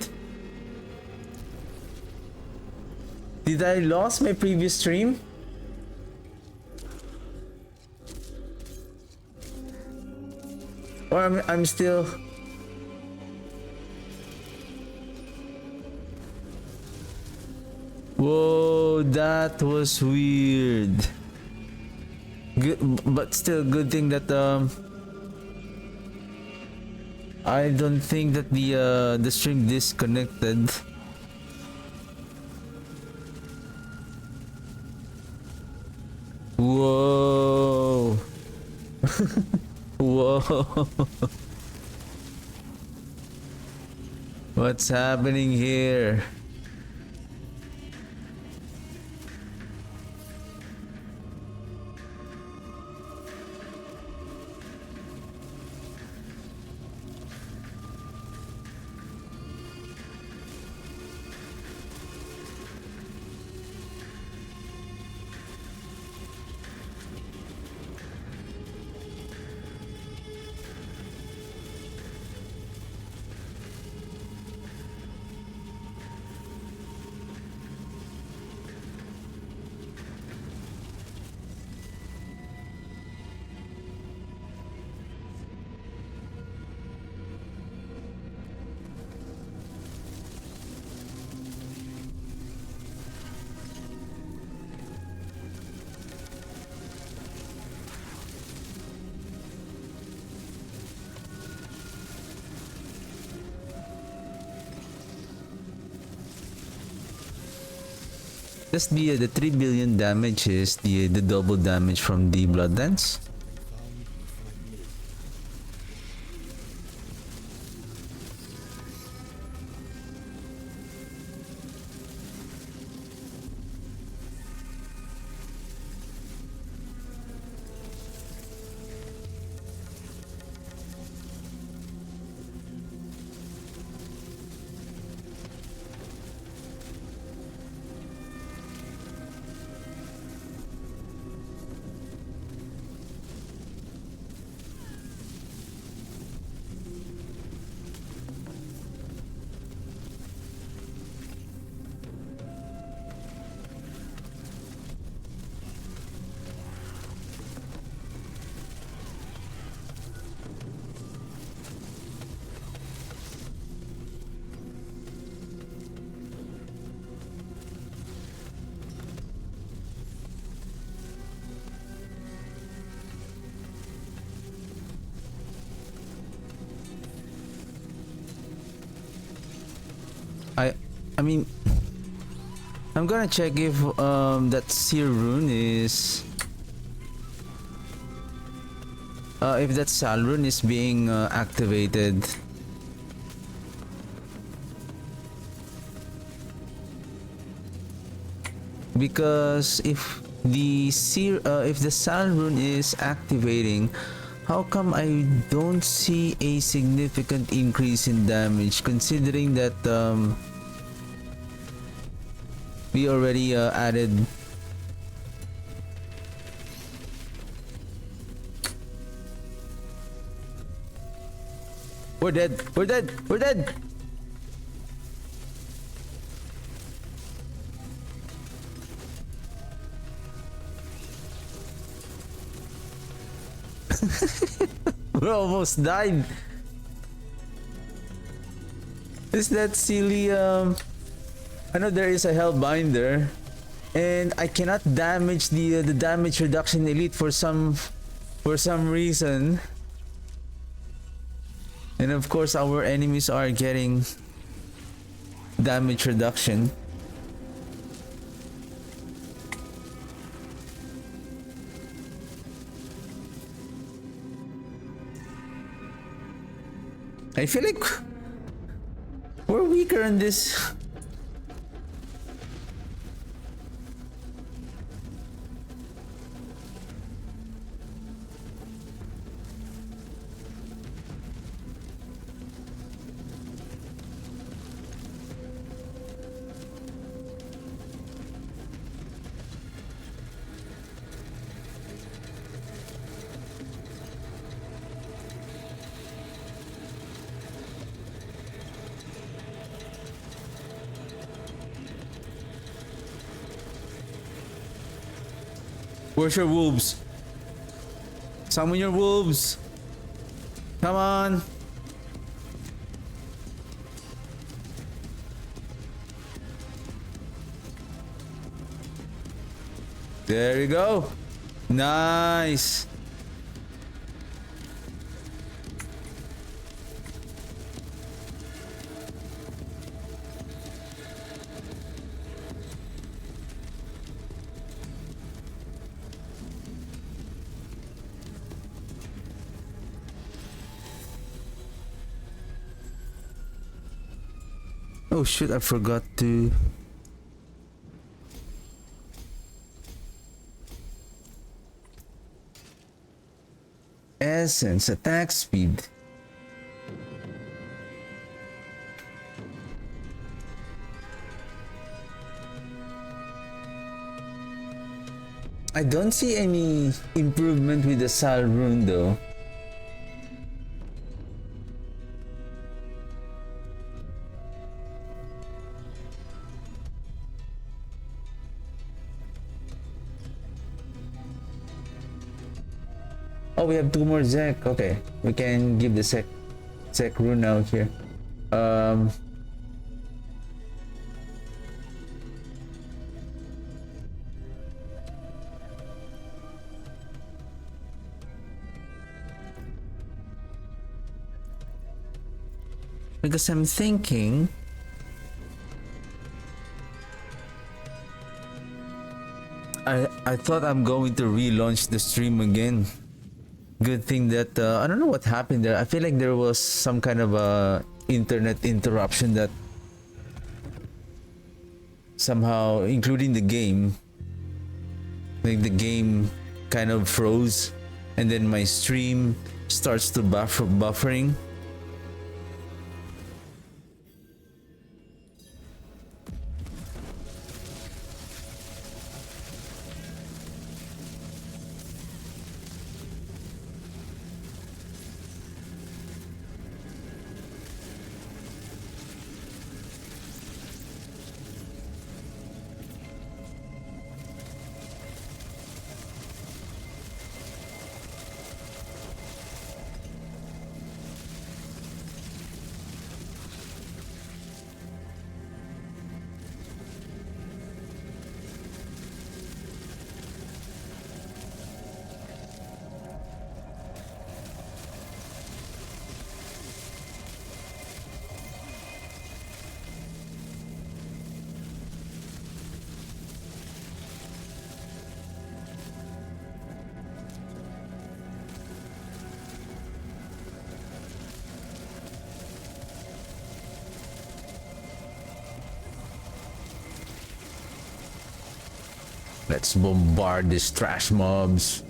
Did I lose my previous stream? Or I'm still... Whoa, that was weird. Good, but still good thing that I don't think that the stream disconnected. Whoa. Whoa. What's happening here? Just the 3 billion damage is the double damage from the blood dance. I mean, I'm gonna check if that seer rune is if that sal rune is being activated. Because if the sal rune is activating, how come I don't see a significant increase in damage, considering that we already added. We're dead. We're dead. We're dead. We almost died. Is that silly? I know there is a hellbinder, and I cannot damage the damage reduction elite for some reason. And of course, our enemies are getting damage reduction. I feel like we're weaker in this. Where's your wolves? Summon your wolves. Come on. There you go. Nice. Oh shit, I forgot to... Essence, attack speed. I don't see any improvement with the Sal rune though. Oh, we have 2 more Zek. Okay, we can give the Zek rune out here. Um, because I'm thinking I thought I'm going to relaunch the stream again. Good thing that I don't know what happened there. I feel like there was some kind of a internet interruption that somehow, including the game, like the game kind of froze, and then my stream starts to buffering. Let's bombard these trash mobs.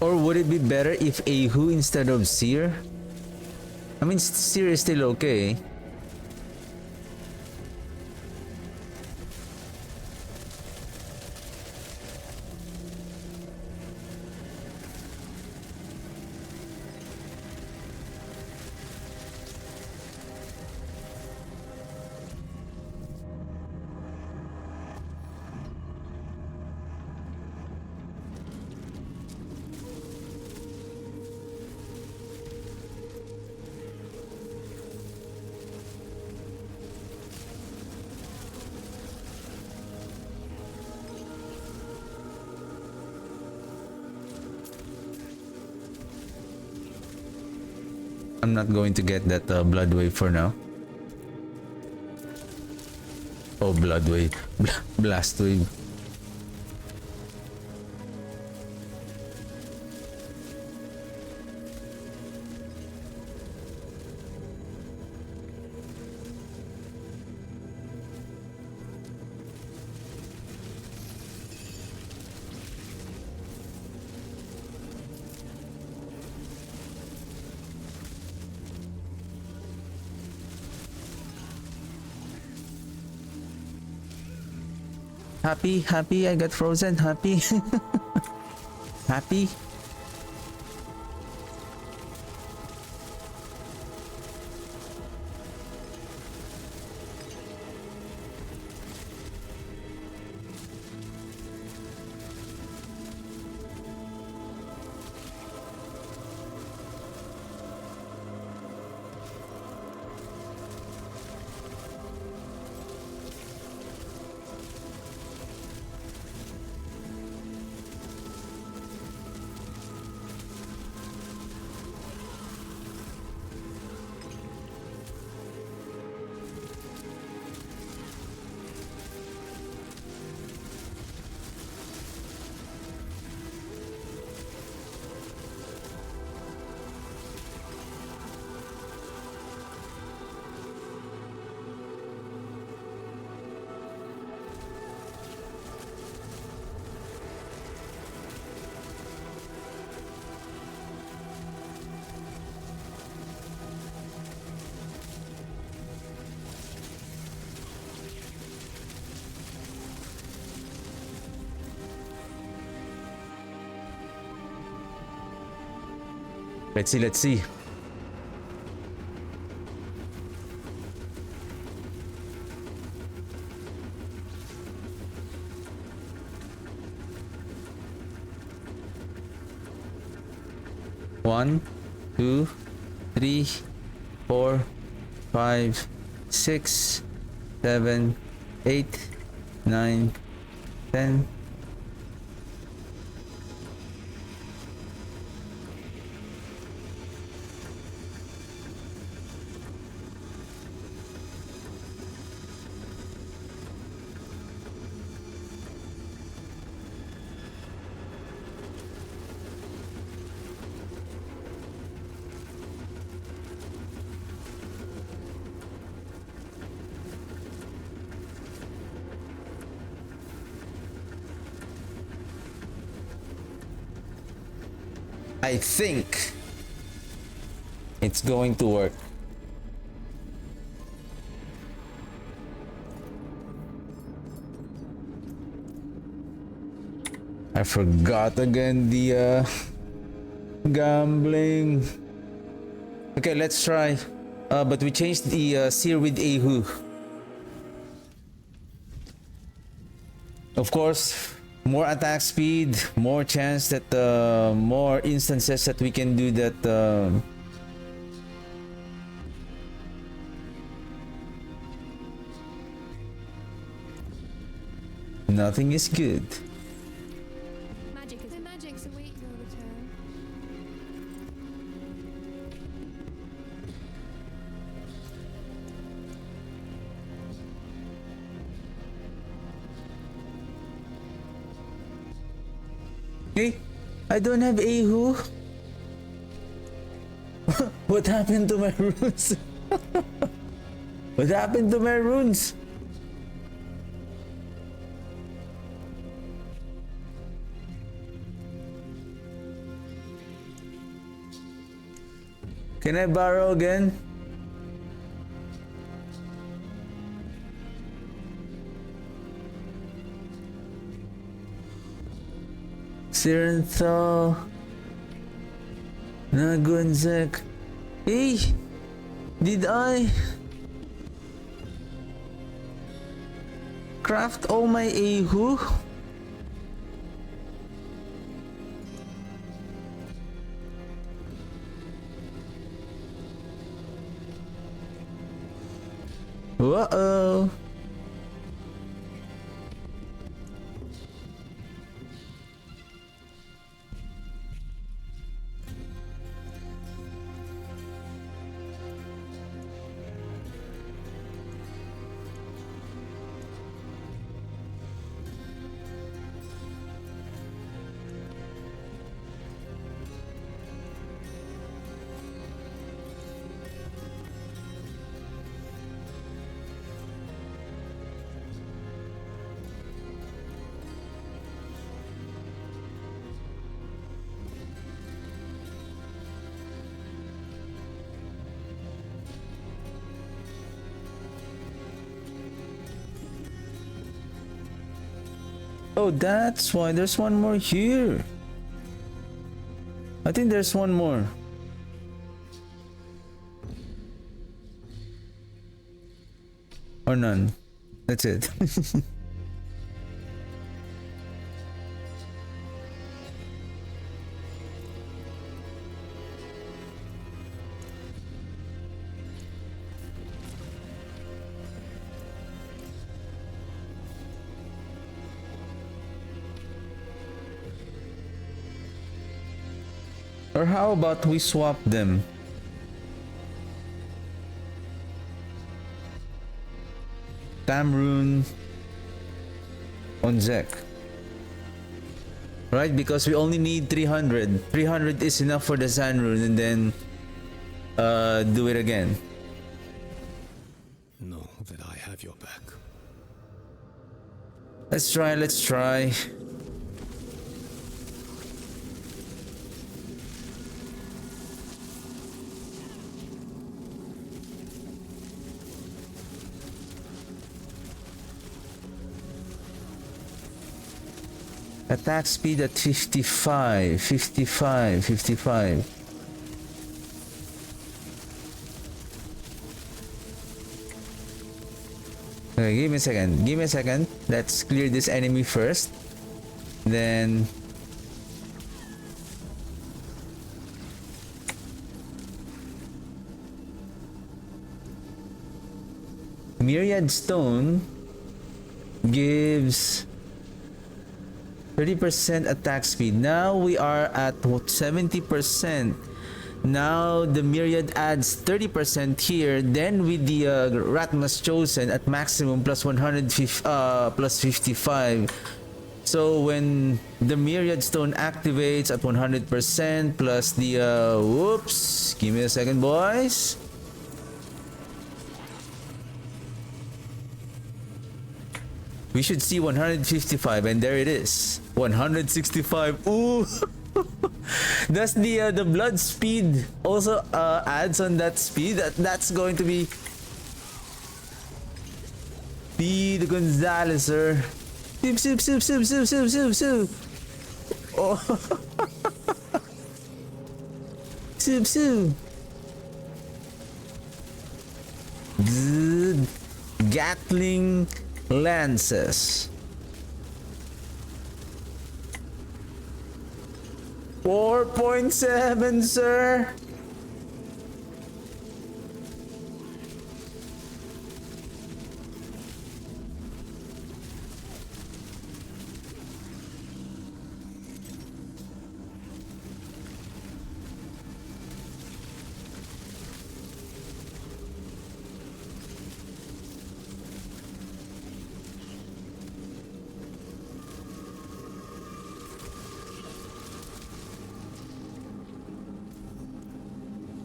Or would it be better if Ahu instead of Seer? I mean, Seer is still okay. I'm not going to get that blood wave for now. Oh, blood wave. Blast wave. Happy, I got frozen. Happy. Happy. Let's see, let's see. One, two, three, 4, 5, 6, 7, 8, 9, 10. I think it's going to work. I forgot again the gambling. Okay, let's try. But we changed the sear with Ahu. Of course, more attack speed, more chance that more instances that we can do that. Nothing is good.
Magic's a weak return.
Hey, I don't have Ahu. What happened to my runes? What happened to my runes? Can I borrow again? Sirenthal, Nagunzek. Hey, did I craft all my Ahu? Uh-oh. Oh, that's why there's one more here. I think there's one more. Or none. That's it. Or how about we swap them? Tamrune on Zek. Right? Because we only need 300. 300 is enough for the Sand Rune and then do it again.
Know that I have your back.
Let's try, let's try. Attack speed at 55, 55, 55. Okay, give me a second. Give me a second. Let's clear this enemy first. Then Myriad Stone gives 30% attack speed. Now we are at 70%. Now the Myriad adds 30% here. Then with the Ratmas Chosen at maximum plus 150, plus 55. So when the Myriad Stone activates at 100% plus the whoops, give me a second, boys. We should see 155, and there it is. 165. Ooh. Does the blood speed also adds on that speed? That's going to be Speed Gonzalez, sir. Soup, soup, soup, soup, soup, soup, soup, soup. Oh. Soup, soup. Gatling lances. 4.7, sir.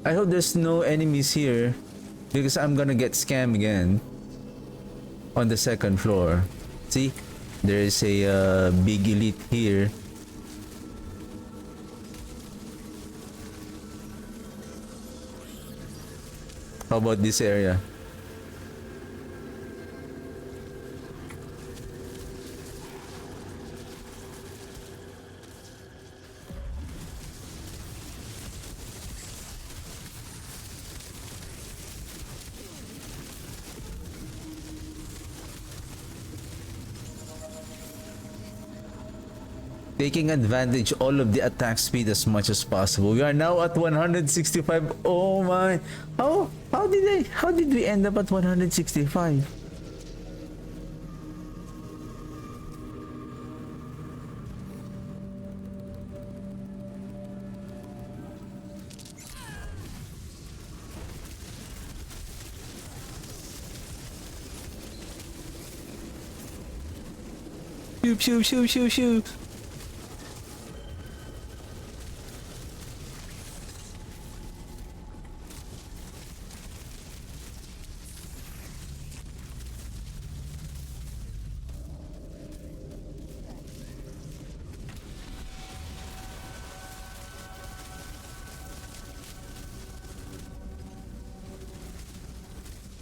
I hope there's no enemies here because I'm gonna get scammed again on the second floor. See, there is a big elite here. How about this area? Taking advantage all of the attack speed as much as possible. We are now at 165. Oh my! How did we end up at 165? Shoot! Shoot! Shoot! Shoot! Shoot!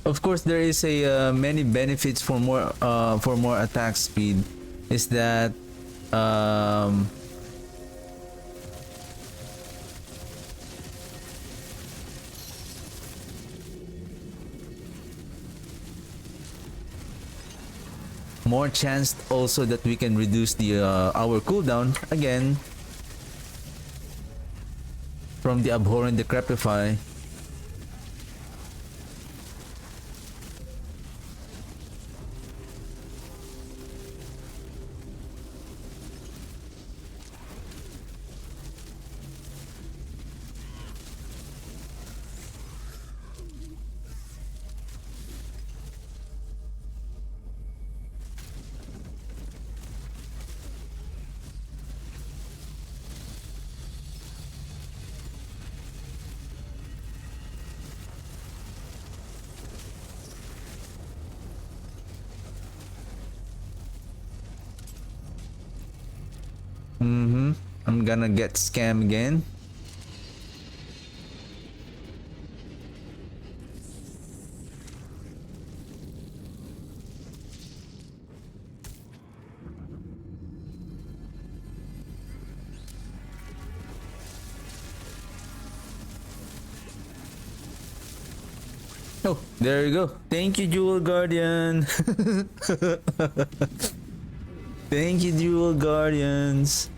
Of course, there is a many benefits for more attack speed. Is that more chance also that we can reduce the our cooldown again from the Abhorrent Decrepify. I'm gonna get scammed again. Oh, there you go. Thank you, Jewel Guardian. Thank you, Jewel Guardians.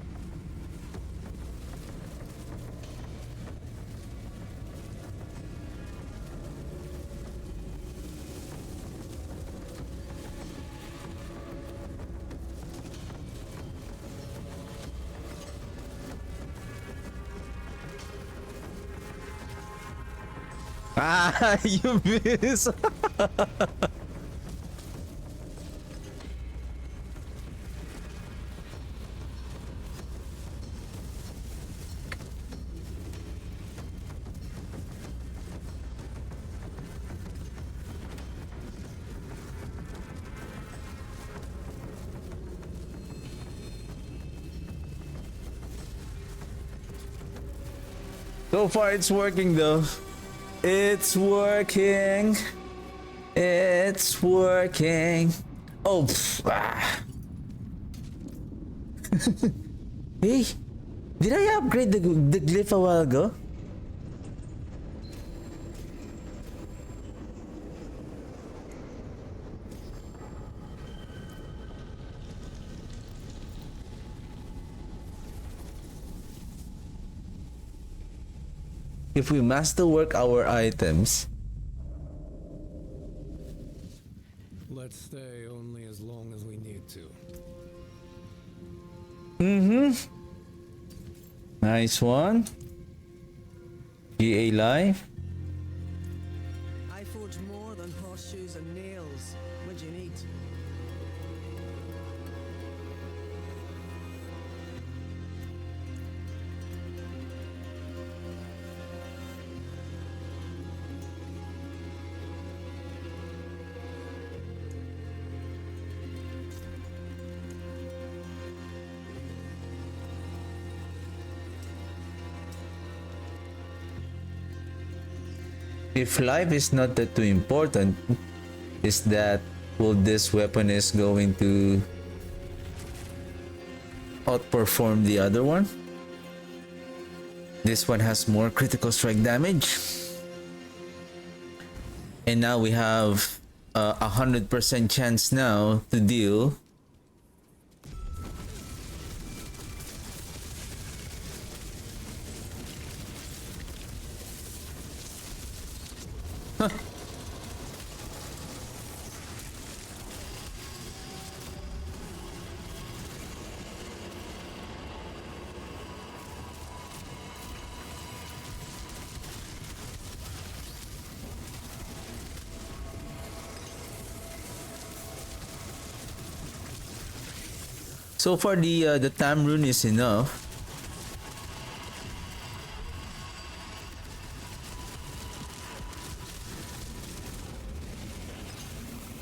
Ah, you miss. So far, it's working though. It's working. It's working. Oh, Hey, did I upgrade the glyph a while ago? If we masterwork our items,
Let's stay only as long as we need to.
nice one. GA live.
I forge more than horseshoes and nails. What do you need?
If life is not that too important, is that this weapon is going to outperform the other one? This one has more critical strike damage. And now we have 100% chance now to deal. So far, the Tam rune is enough.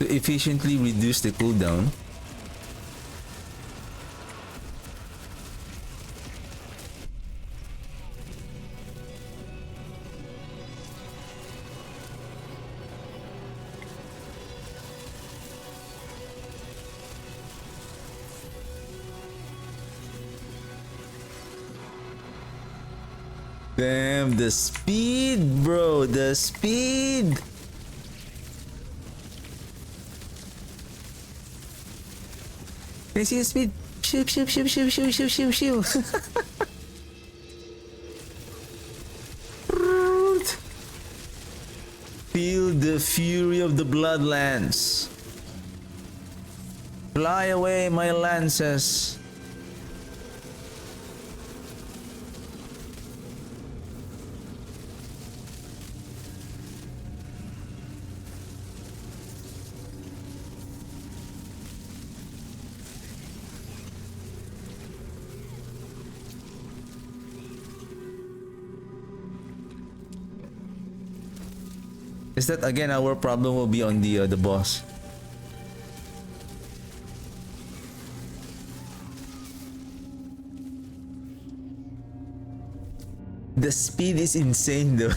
To efficiently reduce the cooldown. Damn, the speed, bro, the speed. Can you see the speed? Shoot, shoot, shoot, shoot, shoot, shoot, shoot, shoot. Feel the fury of the bloodlands. Fly away, my lances. Is that again our problem will be on the boss? The speed is insane though.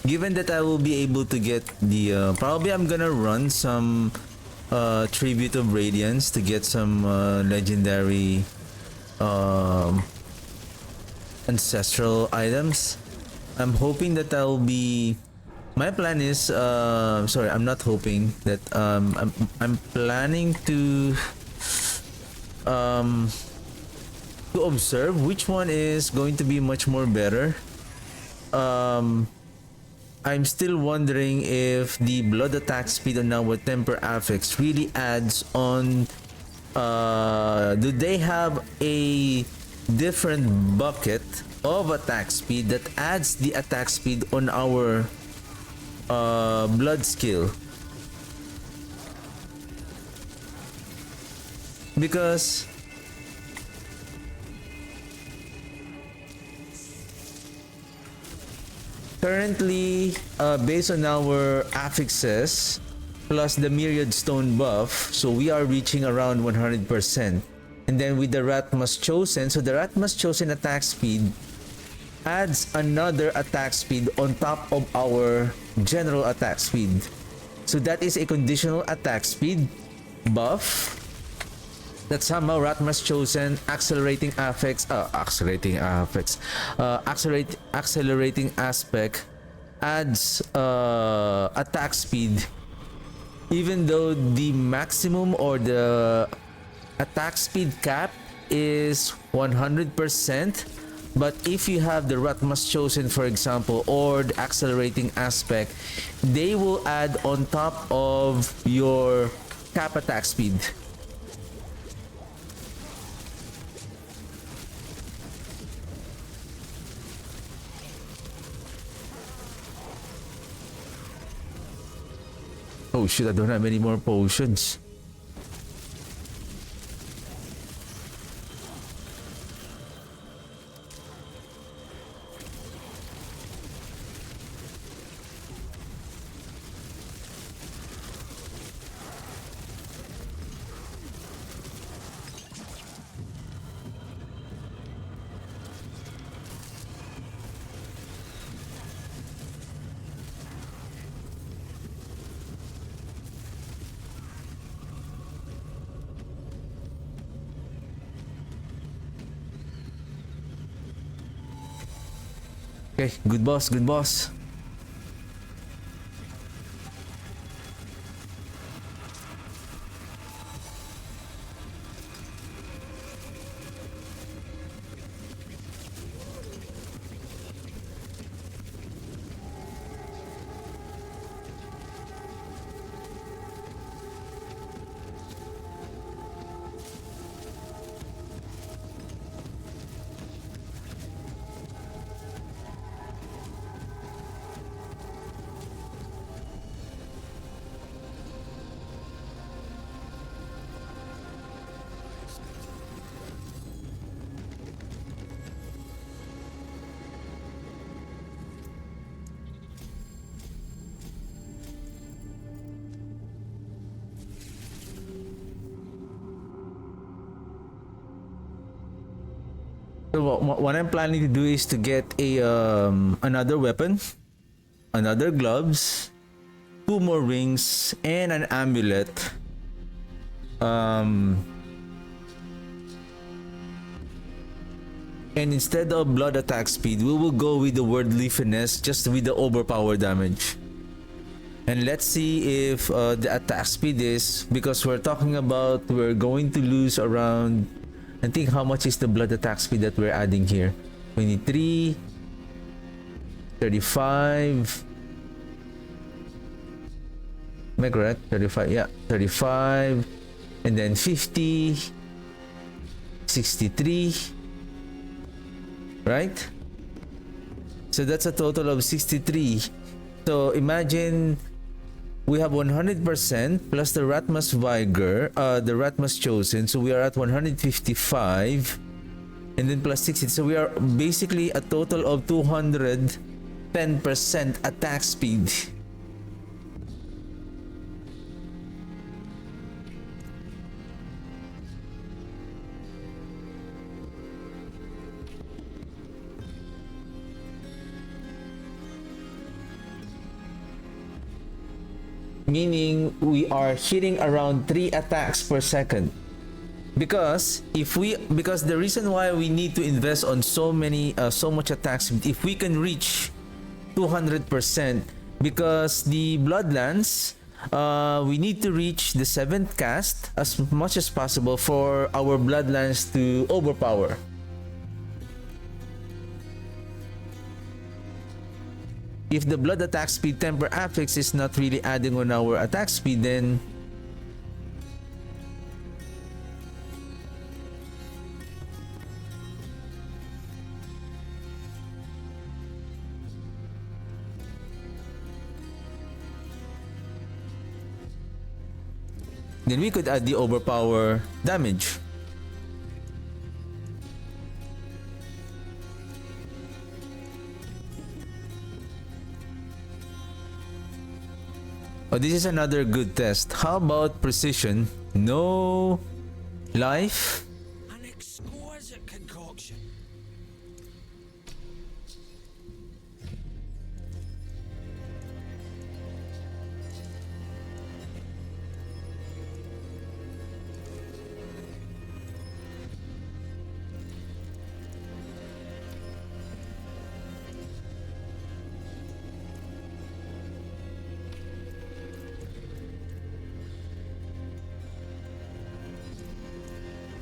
given that I will be able to get the probably I'm gonna run some tribute of radiance to get some legendary um, ancestral items. I'm hoping that I'll be. My plan is sorry, I'm not hoping that I'm planning um to observe which one is going to be much more better. um I'm still wondering if the blood attack speed on our temper affix really adds on. Do they have a different bucket of attack speed that adds the attack speed on our blood skill? Because currently, based on our affixes plus the myriad stone buff, so we are reaching around 100%. And then with the Ratmas chosen, so the Ratmas chosen attack speed adds another attack speed on top of our general attack speed. So that is a conditional attack speed buff that somehow Ratmas chosen accelerating accelerating aspect adds attack speed, even though the maximum or the attack speed cap is 100%. But if you have the Ratmas chosen, for example, or the accelerating aspect, they will add on top of your cap attack speed. Oh shit, I don't have any more potions. Okay, good boss, good boss. So what I'm planning to do is to get a another weapon, another gloves, 2 more rings, and an amulet. And instead of blood attack speed, we will go with the worldly finesse, just with the overpower damage. And let's see if the attack speed is, because we're talking about we're going to lose around, I think, how much is the blood attack speed that we're adding here? 23, 35. Am I correct? 35, yeah, 35, and then 50, 63, right? So that's a total of 63. So imagine we have 100% plus the Ratmas Vigor, the Ratmas chosen, so we are at 155, and then plus 60, so we are basically a total of 210% attack speed. meaning we are hitting around 3 attacks per second. Because the reason why we need to invest on so much attacks, if we can reach 200%, because the Bloodlands, we need to reach the 7th cast as much as possible for our Bloodlands to overpower. If the blood attack speed temper affix is not really adding on our attack speed, then we could add the overpower damage. Oh, this is another good test. How about precision? No life?
An exquisite concoction.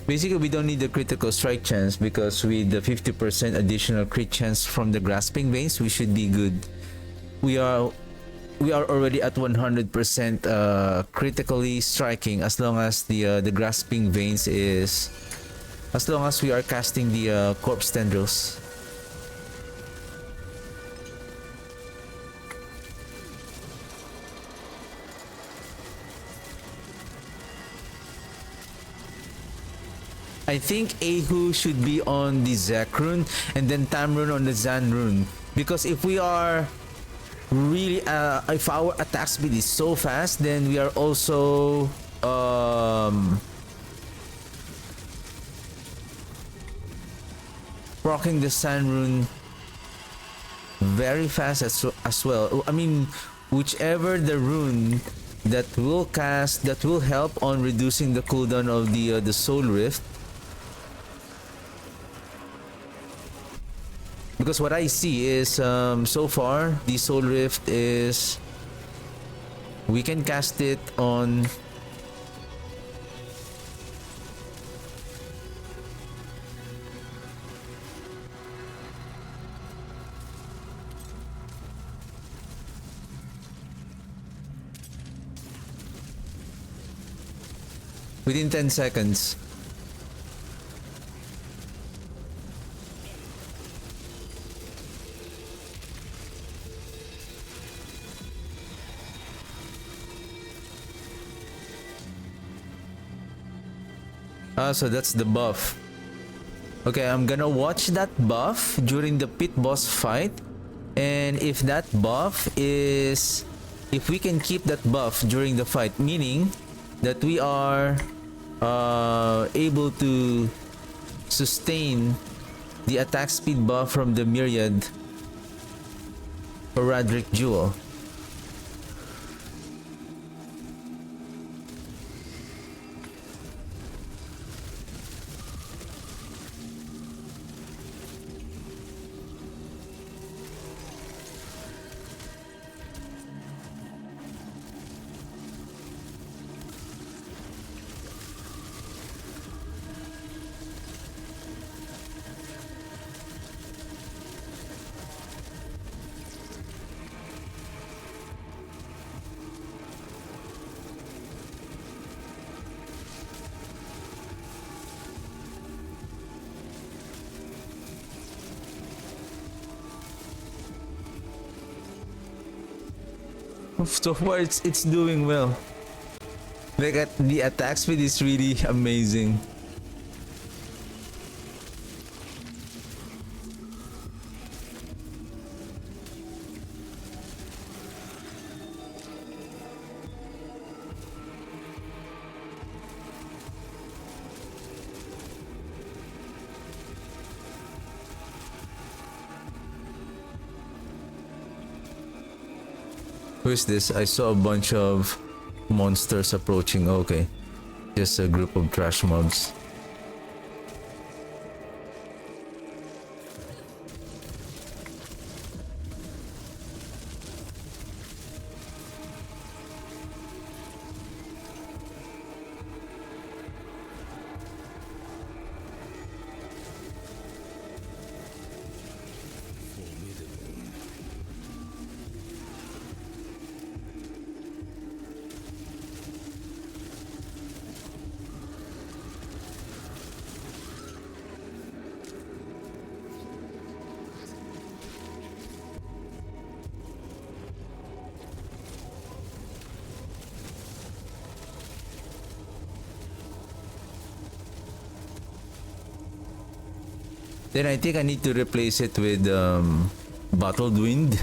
Basically, we don't need the critical strike chance, because with the 50% additional crit chance from the grasping veins, we should be good. We are already at 100% critically striking, as long as the grasping veins is, as long as we are casting the corpse tendrils. I think Ahu should be on the Zek rune and then Tamrun on the Zan rune, because if we are really if our attack speed is so fast, then we are also proccing the San rune very fast as well. I mean, whichever the rune that will cast, that will help on reducing the cooldown of the Soul Rift. Because what I see is, so far, the Soul Rift is, we can cast it on within 10 seconds. So that's the buff. Okay, I'm gonna watch that buff during the pit boss fight, and if that buff is, if we can keep that buff during the fight, meaning that we are able to sustain the attack speed buff from the Myriad or Radric Jewel. So far, it's doing well. Like, the attack speed is really amazing. Who's this? I saw a bunch of monsters approaching. Okay. Just a group of trash mobs. Then I think I need to replace it with bottled wind,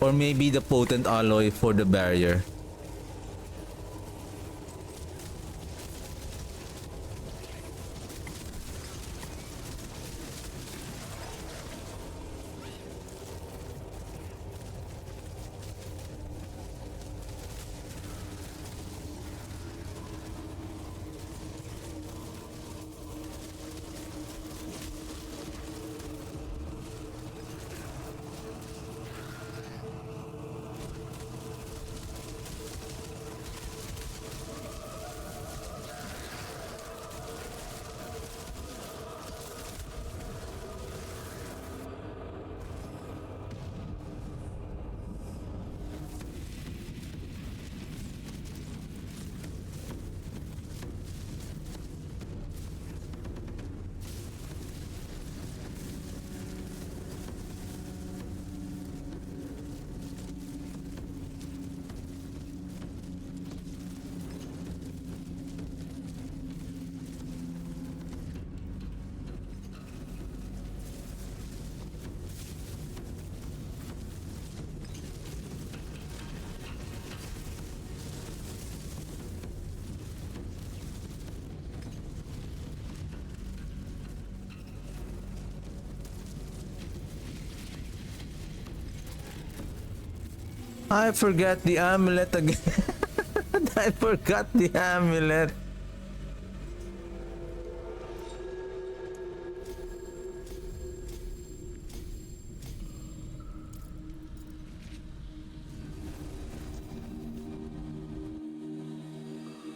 or maybe the potent alloy for the barrier. I forgot the amulet again. I forgot the amulet.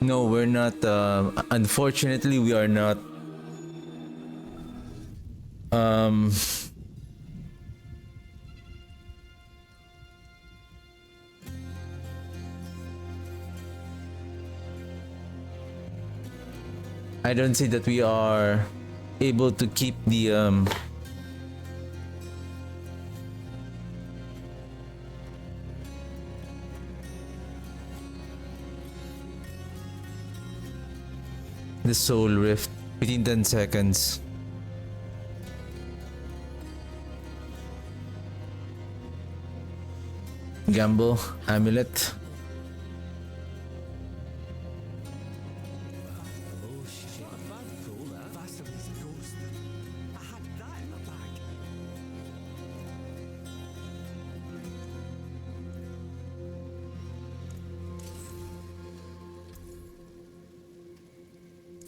No, we're not. Unfortunately, we are not. Um. I don't see that we are able to keep the soul rift within 10 seconds. Gamble, amulet.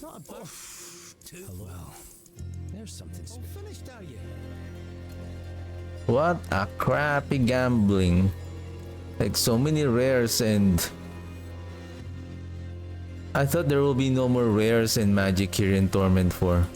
Not a bad. Too well. There's something. All finished, are you?
What a crappy gambling. Like so many rares, and I thought there will be no more rares in Magic here in Torment 4.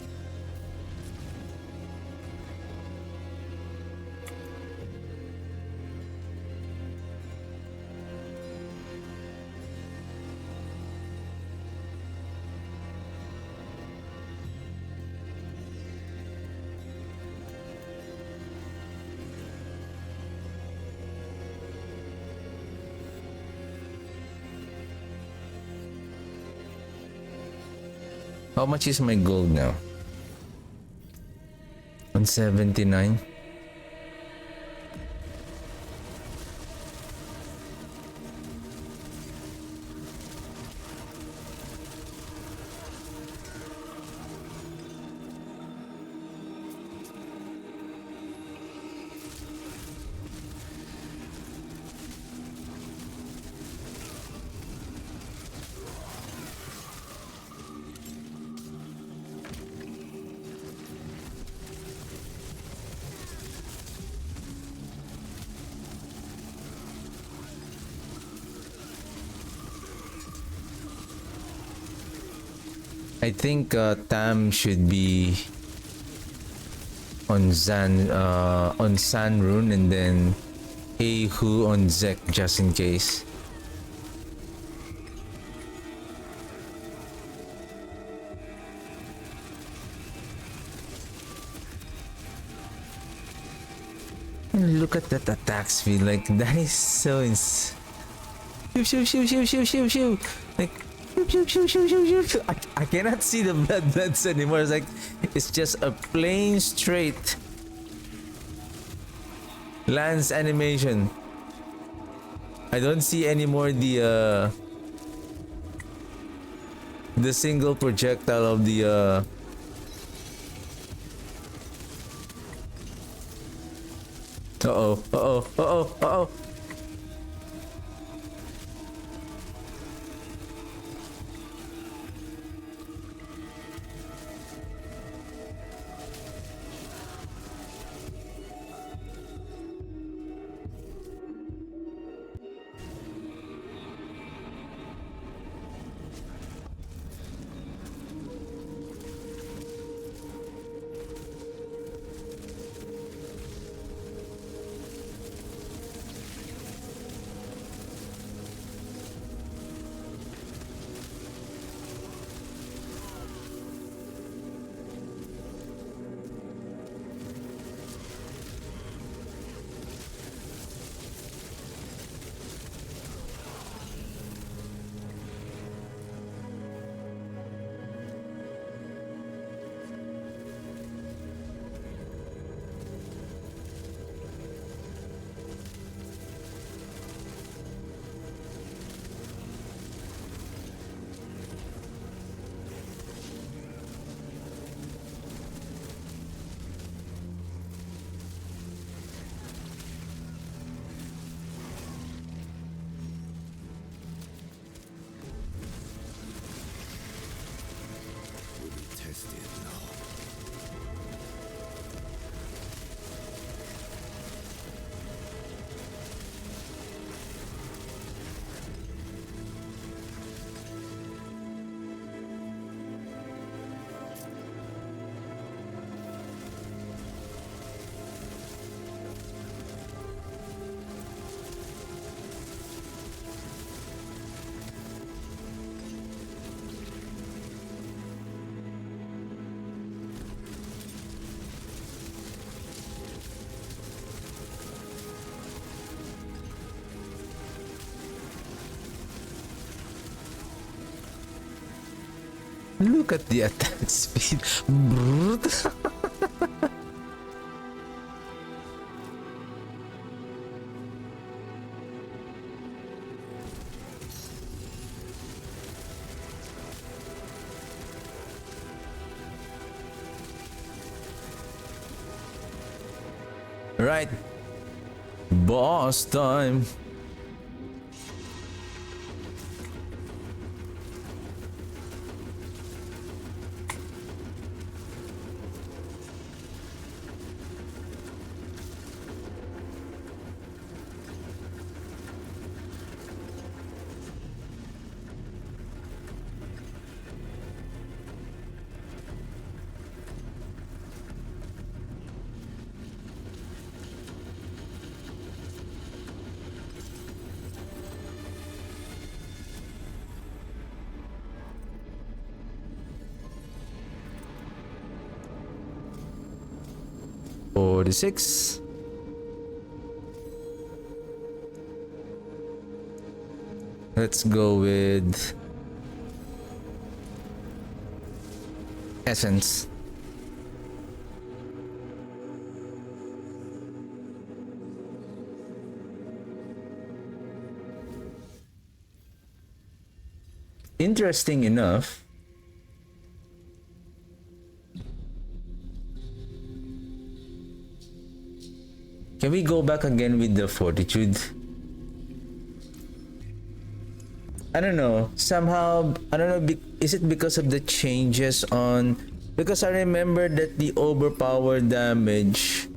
How much is my gold now? 179. I think Tam should be on Sanrun, and then Ahu on Zek, just in case. And look at that attack speed, like that is so shoo, shoo, shoo, shoo, shoo, shoo, shoo. Like shoo, shoo, shoo, shoo, shoo, shoo. I cannot see the bloods anymore. It's like it's just a plain straight lance animation. I don't see anymore the single projectile of the uh-oh, uh-oh, uh-oh, uh-oh. Look at the attack speed. Right. Boss time. Six. Let's go with essence. Interesting enough, can we go back again with the fortitude? I don't know. Somehow, I don't know. Is it because of the changes on? Because I remember that the overpower damage,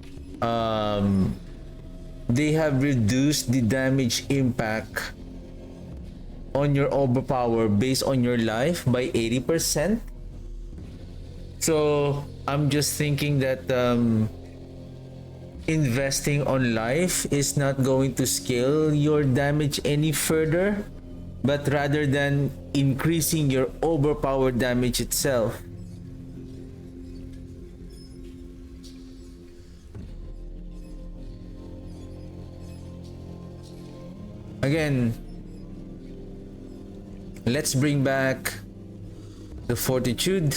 they have reduced the damage impact on your overpower based on your life by 80%. So I'm just thinking that investing on life is not going to scale your damage any further, but rather than increasing your overpowered damage itself. Again, let's bring back the fortitude.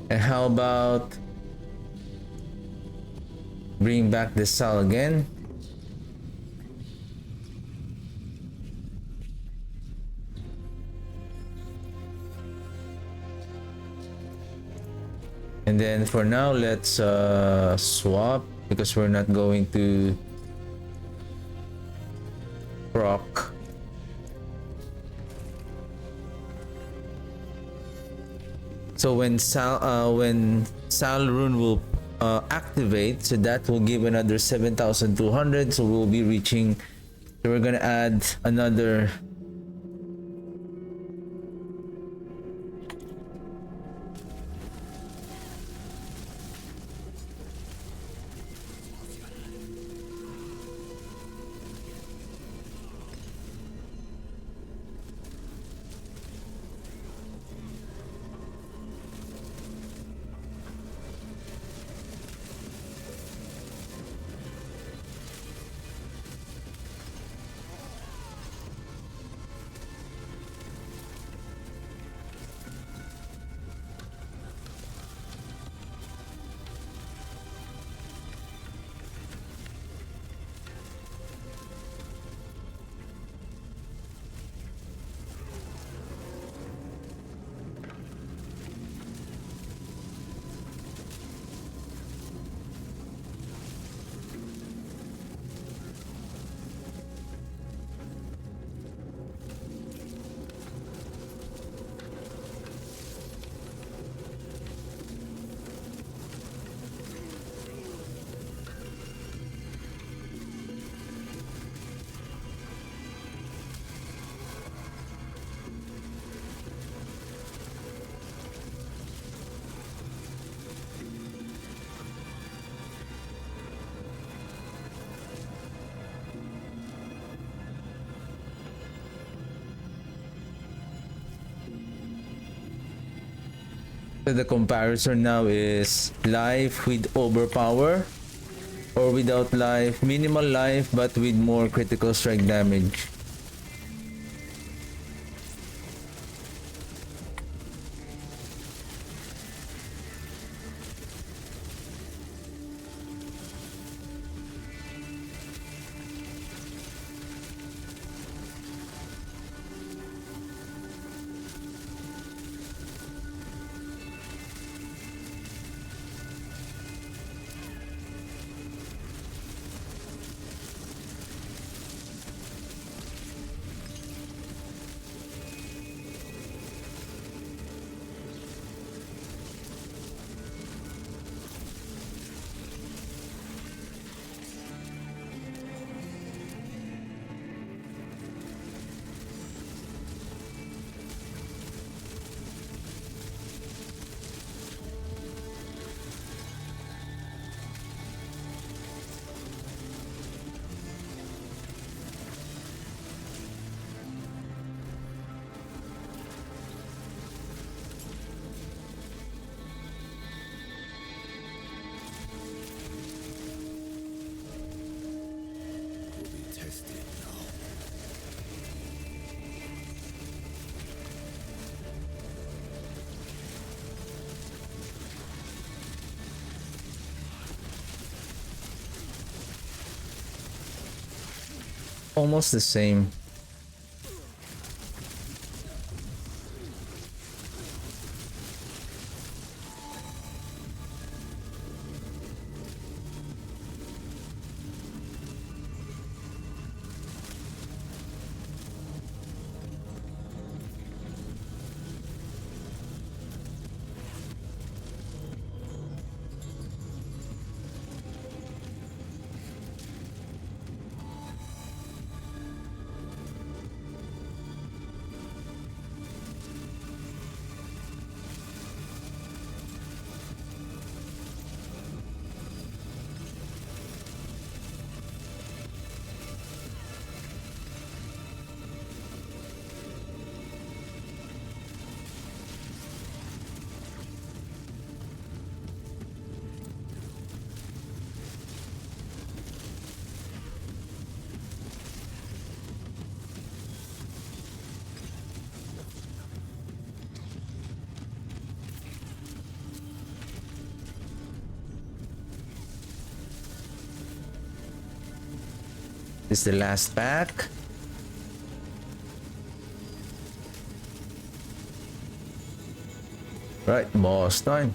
And how about bring back the Sal again? And then for now, let's swap because we're not going to proc. So when Sal rune will activate, so that will give another 7,200. So we'll be reaching. So we're gonna add another. So the comparison now is life with overpower or without life, minimal life but with more critical strike damage. Almost the same. This is the last pack. Right, boss time.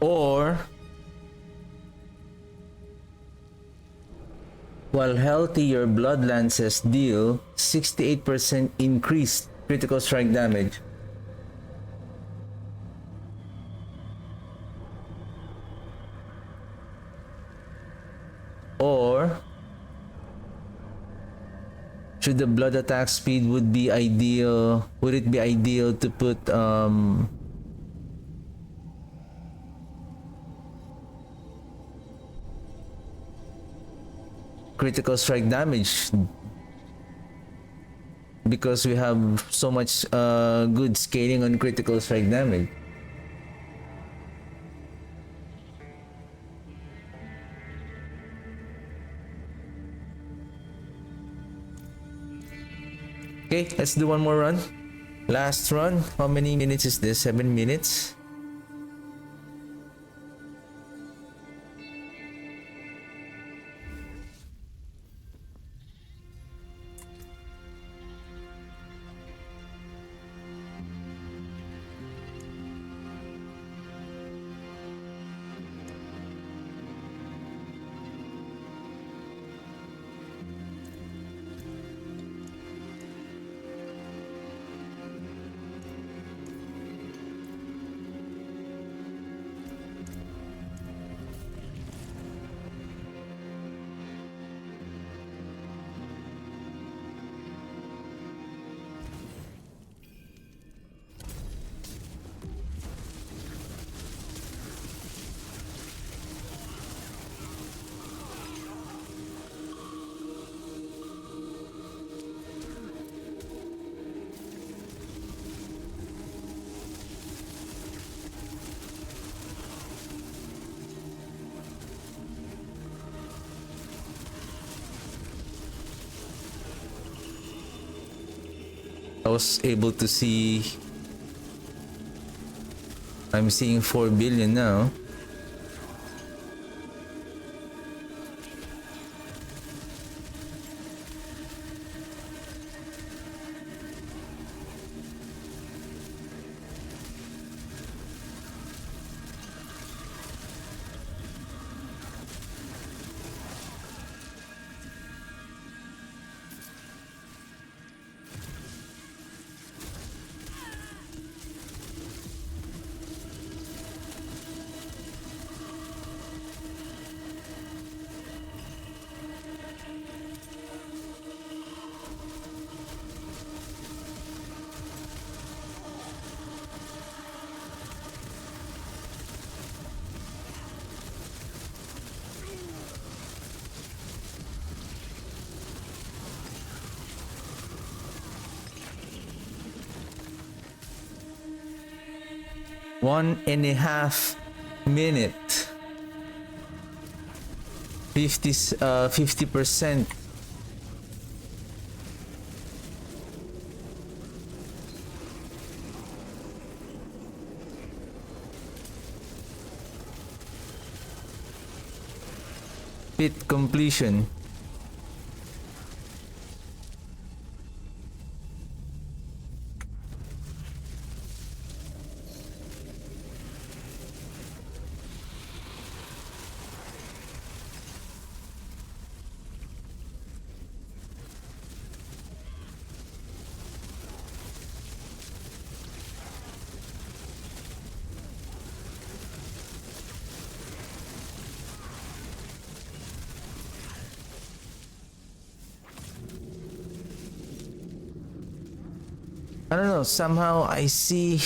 Or while healthy, your blood lances deal 68% increased critical strike damage. Or should the blood attack speed would be ideal? Would it be ideal to put critical strike damage, because we have so much good scaling on critical strike damage? Okay, let's do one more run. Last run. How many minutes is this? 7 minutes. I was able to see. I'm seeing 4 billion now. One and a half minute. 50%. pit completion. I don't know, somehow I see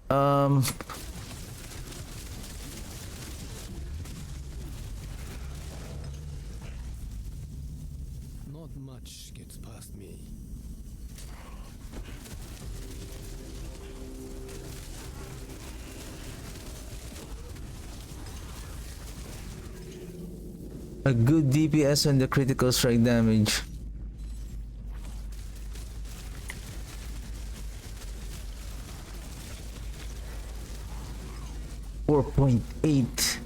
um
Not much gets past me.
a good DPS on the critical strike damage. .8.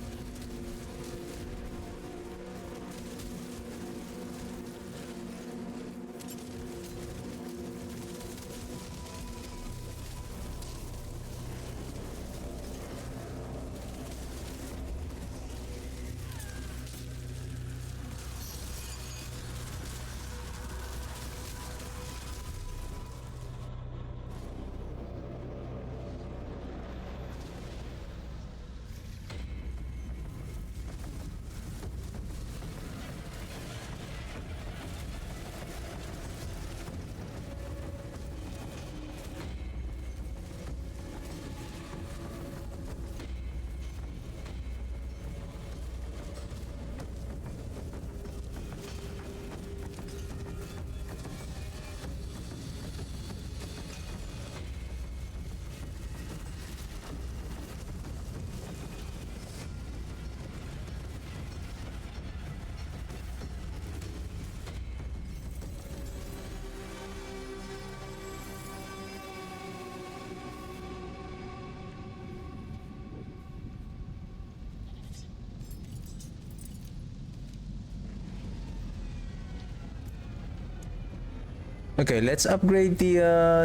Okay, let's upgrade the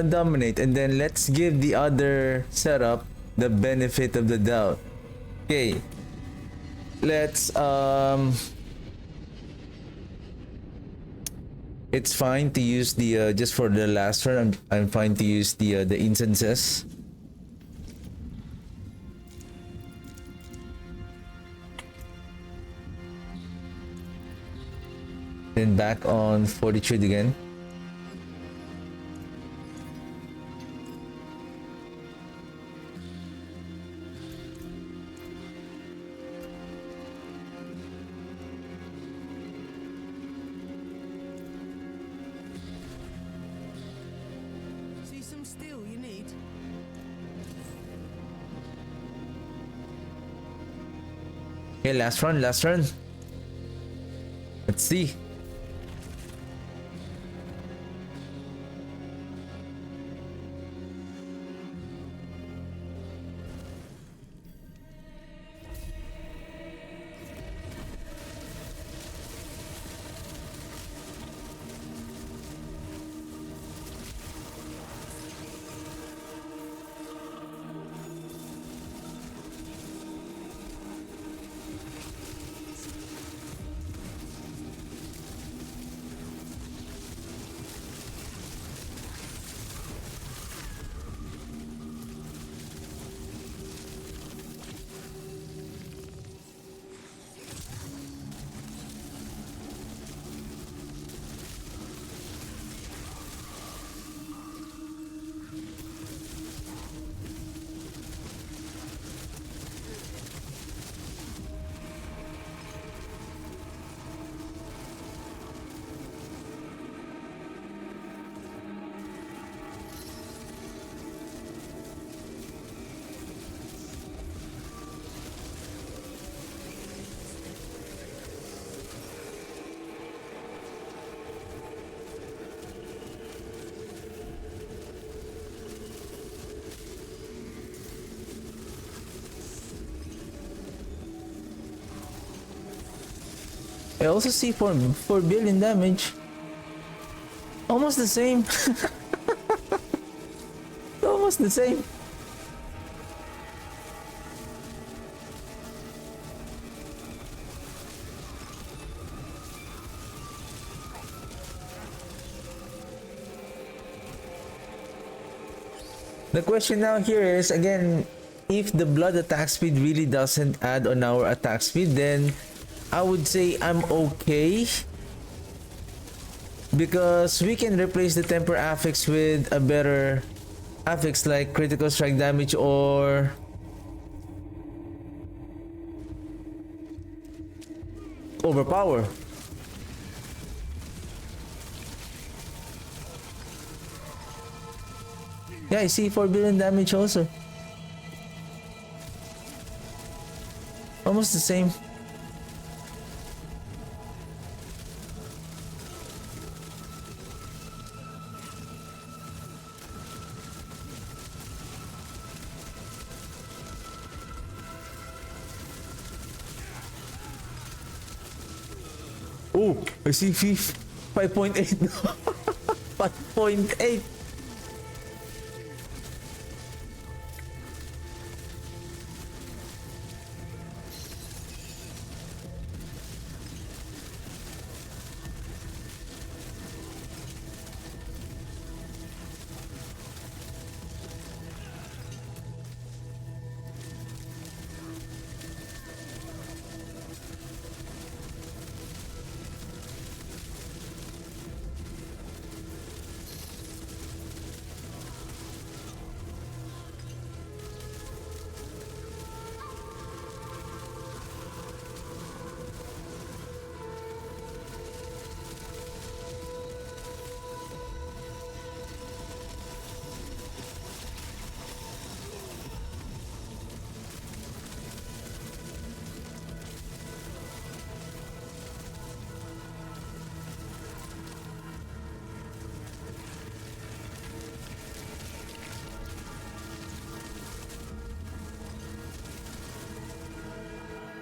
dominate, and then let's give the other setup the benefit of the doubt. Okay, let's it's fine to use the just for the last run. I'm fine to use the instances. Then back on Fortitude again.
See some steel you need?
Okay, last run, last run. Let's see. I also see 4 billion damage. Almost the same. Almost the same. The question now here is, again, if the blood attack speed really doesn't add on our attack speed, then I would say I'm okay. Because we can replace the temper affix with a better affix like critical strike damage or overpower. Yeah, I see 4 billion damage also. Almost the same. Oh, I see 5.8 now. 5.8.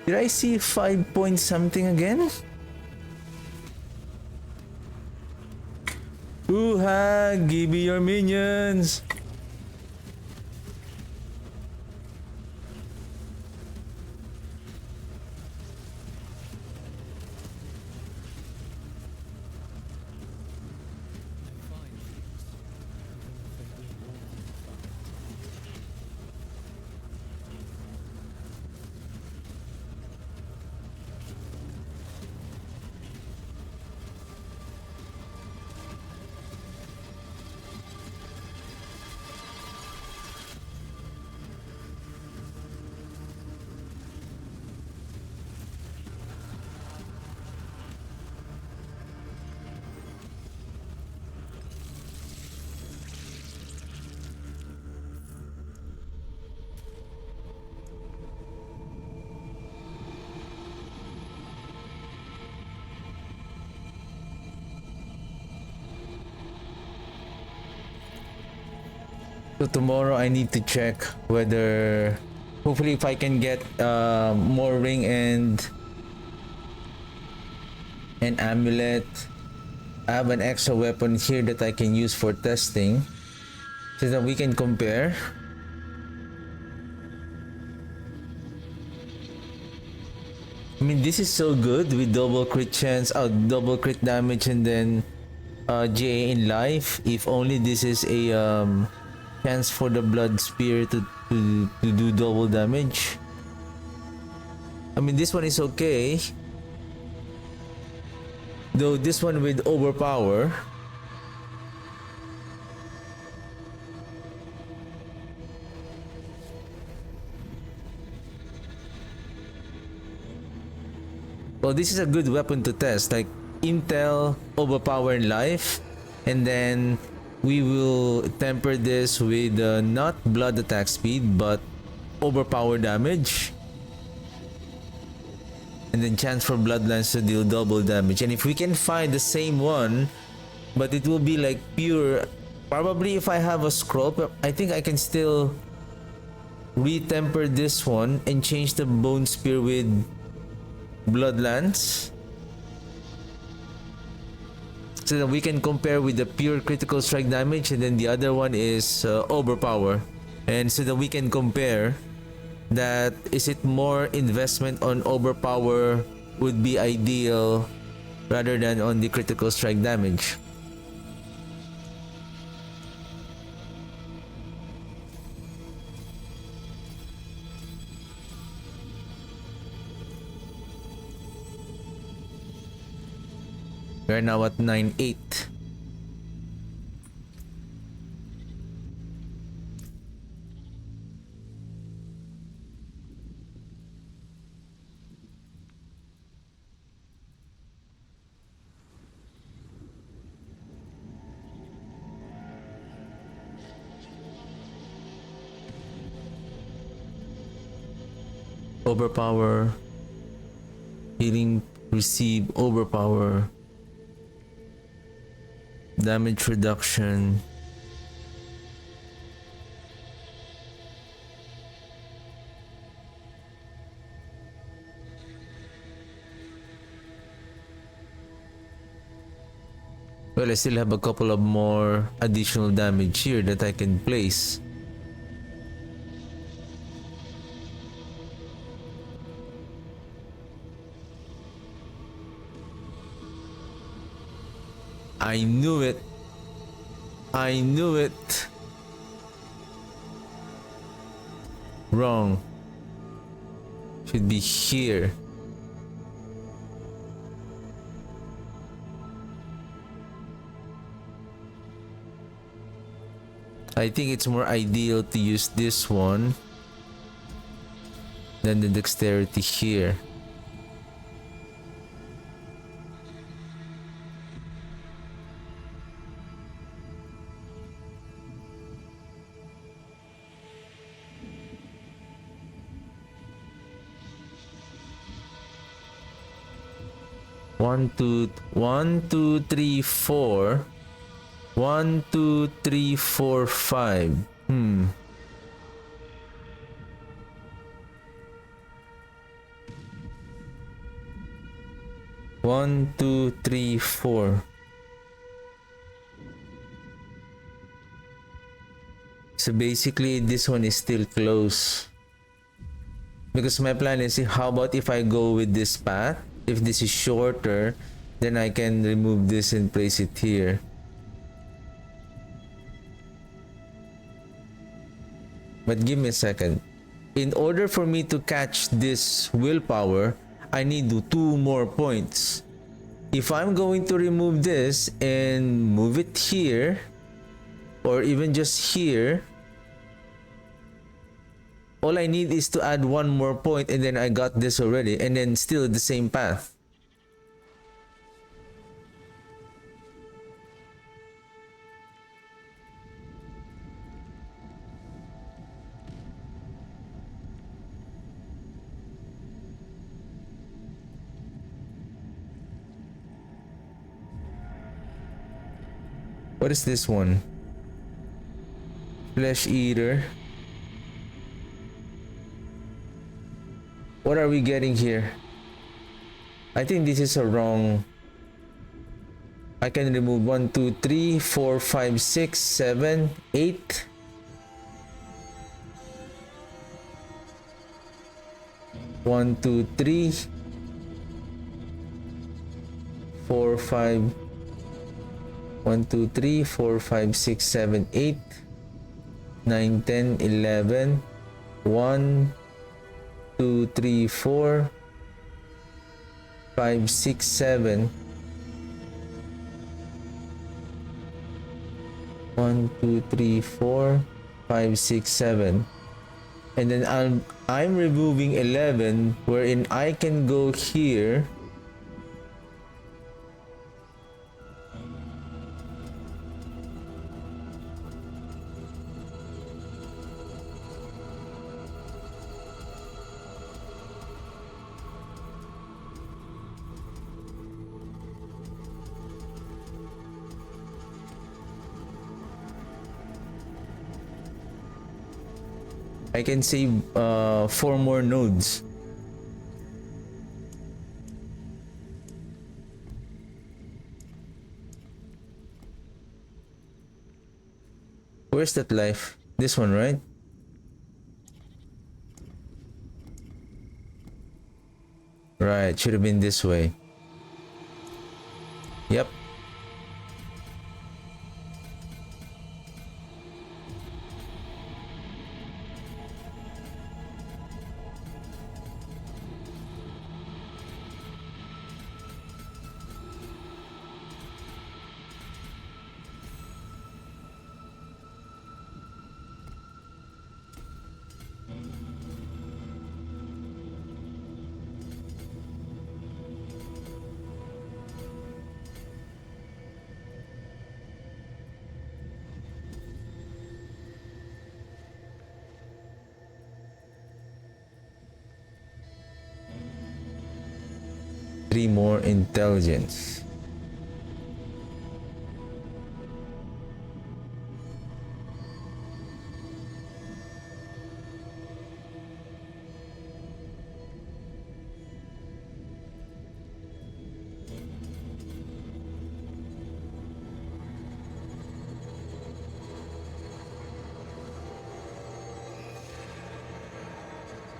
Did I see 5 point something again? Ooh-ha, give me your minions! So tomorrow I need to check whether, hopefully if I can get more ring and an amulet. I have an extra weapon here that I can use for testing so that we can compare. I mean, this is so good with double crit chance, double crit damage, and then GA in life. If only this is a chance for the blood spear to do double damage. I mean, this one is okay, though this one with overpower. Well, this is a good weapon to test, like intel, overpower in life, and then we will temper this with not blood attack speed but overpower damage, and then chance for bloodlines to deal double damage. And if we can find the same one, but it will be like pure, probably if I have a scroll, I think I can still retemper this one and change the bone spear with bloodlands. so that we can compare with the pure critical strike damage, and then the other one is overpower, and so that we can compare that is it more investment on overpower would be ideal rather than on the critical strike damage. We're now at 9-8. Overpower. Healing, receive, overpower. Damage reduction. Well, I still have a couple of more additional damage here that I can place. I knew it. I knew it. Wrong. Should be here. I think it's more ideal to use this one than the dexterity here. One, two, three, four. 1, 2, 3, 4, 5. 1, 2, 3, 4. So basically this one is still close. Because my plan is, how about if I go with this path? If this is shorter, then I can remove this and place it here. But give me a second. In order for me to catch this willpower, I need 2 more points. If I'm going to remove this and move it here, or even just here, all I need is to add 1 more point and then I got this already, and then still the same path. What is this one? Flesh eater. What are we getting here? I think this is a wrong. I can remove 1, 2, 3, 4, 5, 6, 7, 8. One, 2, 3, 4, 5. 1, 2, 3, 4, 5, 6, 7, 8, 9, 10, 11, 1, 2, 3, 4, 5, 6, 7, 1, 2, 3, 4, 5, 6, 7, and then I'm removing 11, wherein I can go here. I can save 4 more nodes. Where's that life? This one, right? Right, should have been this way. Yep. Three more intelligence.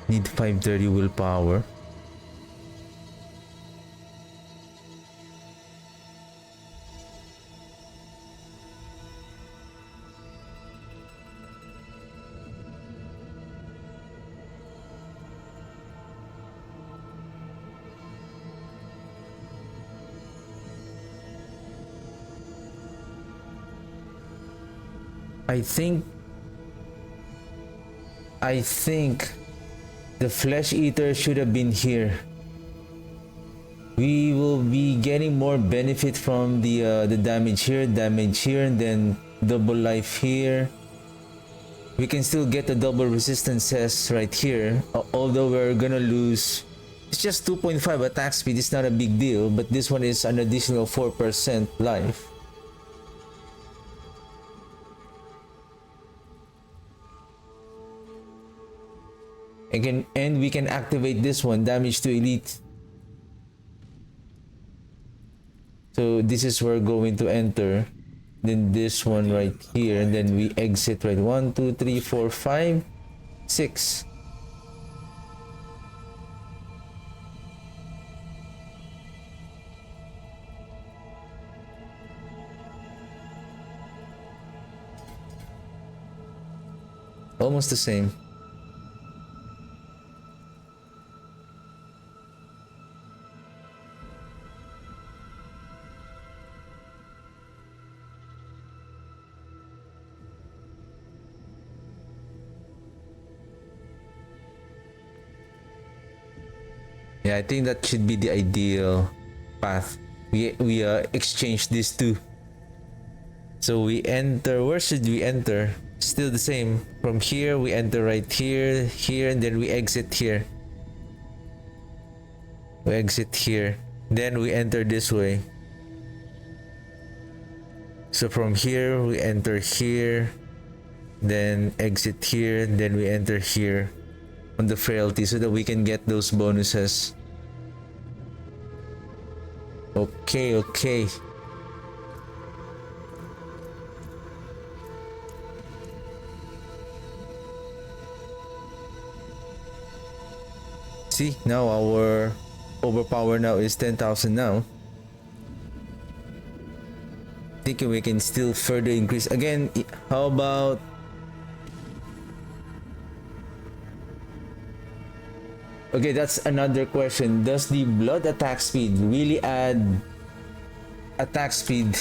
Need 530 willpower. I think the flesh eater should have been here. We will be getting more benefit from the damage here, and then double life here. We can still get the double resistances right here, although we're gonna lose. It's just 2.5 attack speed. It's not a big deal, but this one is an additional 4% life. And we can activate this one, damage to elite. So this is where we're going to enter. Then this one right here, and then we exit right. 1, 2, 3, 4, 5, 6. Almost the same. Yeah, I think that should be the ideal path. We exchange these two. So we enter. Where should we enter? Still the same. From here we enter right here, and then we exit here. We exit here. Then we enter this way. So from here we enter here, then exit here, then we enter here on the frailty so that we can get those bonuses. Okay. See, now our overpower now is 10,000 now. Thinking we can still further increase. Again, how about... Okay, that's another question. Does the blood attack speed really add attack speed?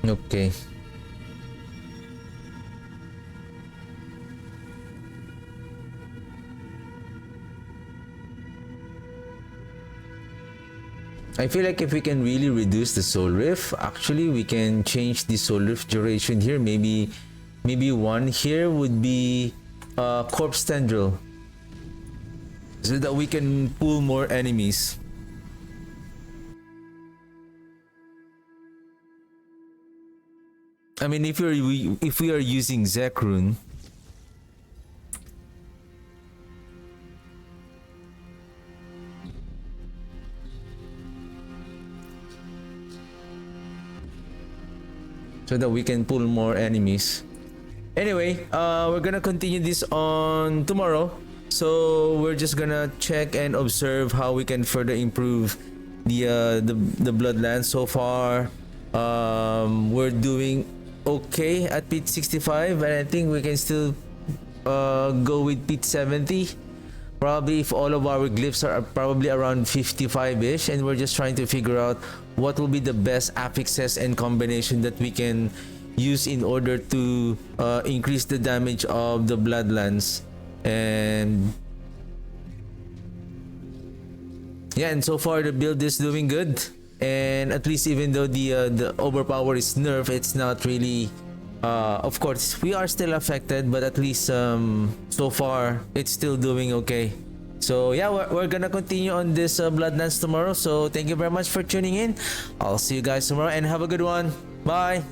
Okay. I feel like if we can really reduce the soul rift, actually we can change the soul rift duration here. Maybe one here would be corpse tendril, so that we can pull more enemies. I mean, if we are using Zekrun, so that we can pull more enemies. Anyway, we're gonna continue this on tomorrow. So we're just gonna check and observe how we can further improve the Bloodlands. So far, we're doing okay at Pit 65, and I think we can still go with Pit 70. Probably if all of our glyphs are probably around 55-ish, and we're just trying to figure out what will be the best affixes and combination that we can use in order to increase the damage of the Bloodlands. And yeah, and so far the build is doing good, and at least even though the overpower is nerfed, it's not really of course we are still affected, but at least so far it's still doing okay. So yeah, we're gonna continue on this Bloodlands tomorrow. So thank you very much for tuning in. I'll see you guys tomorrow, and have a good one. Bye.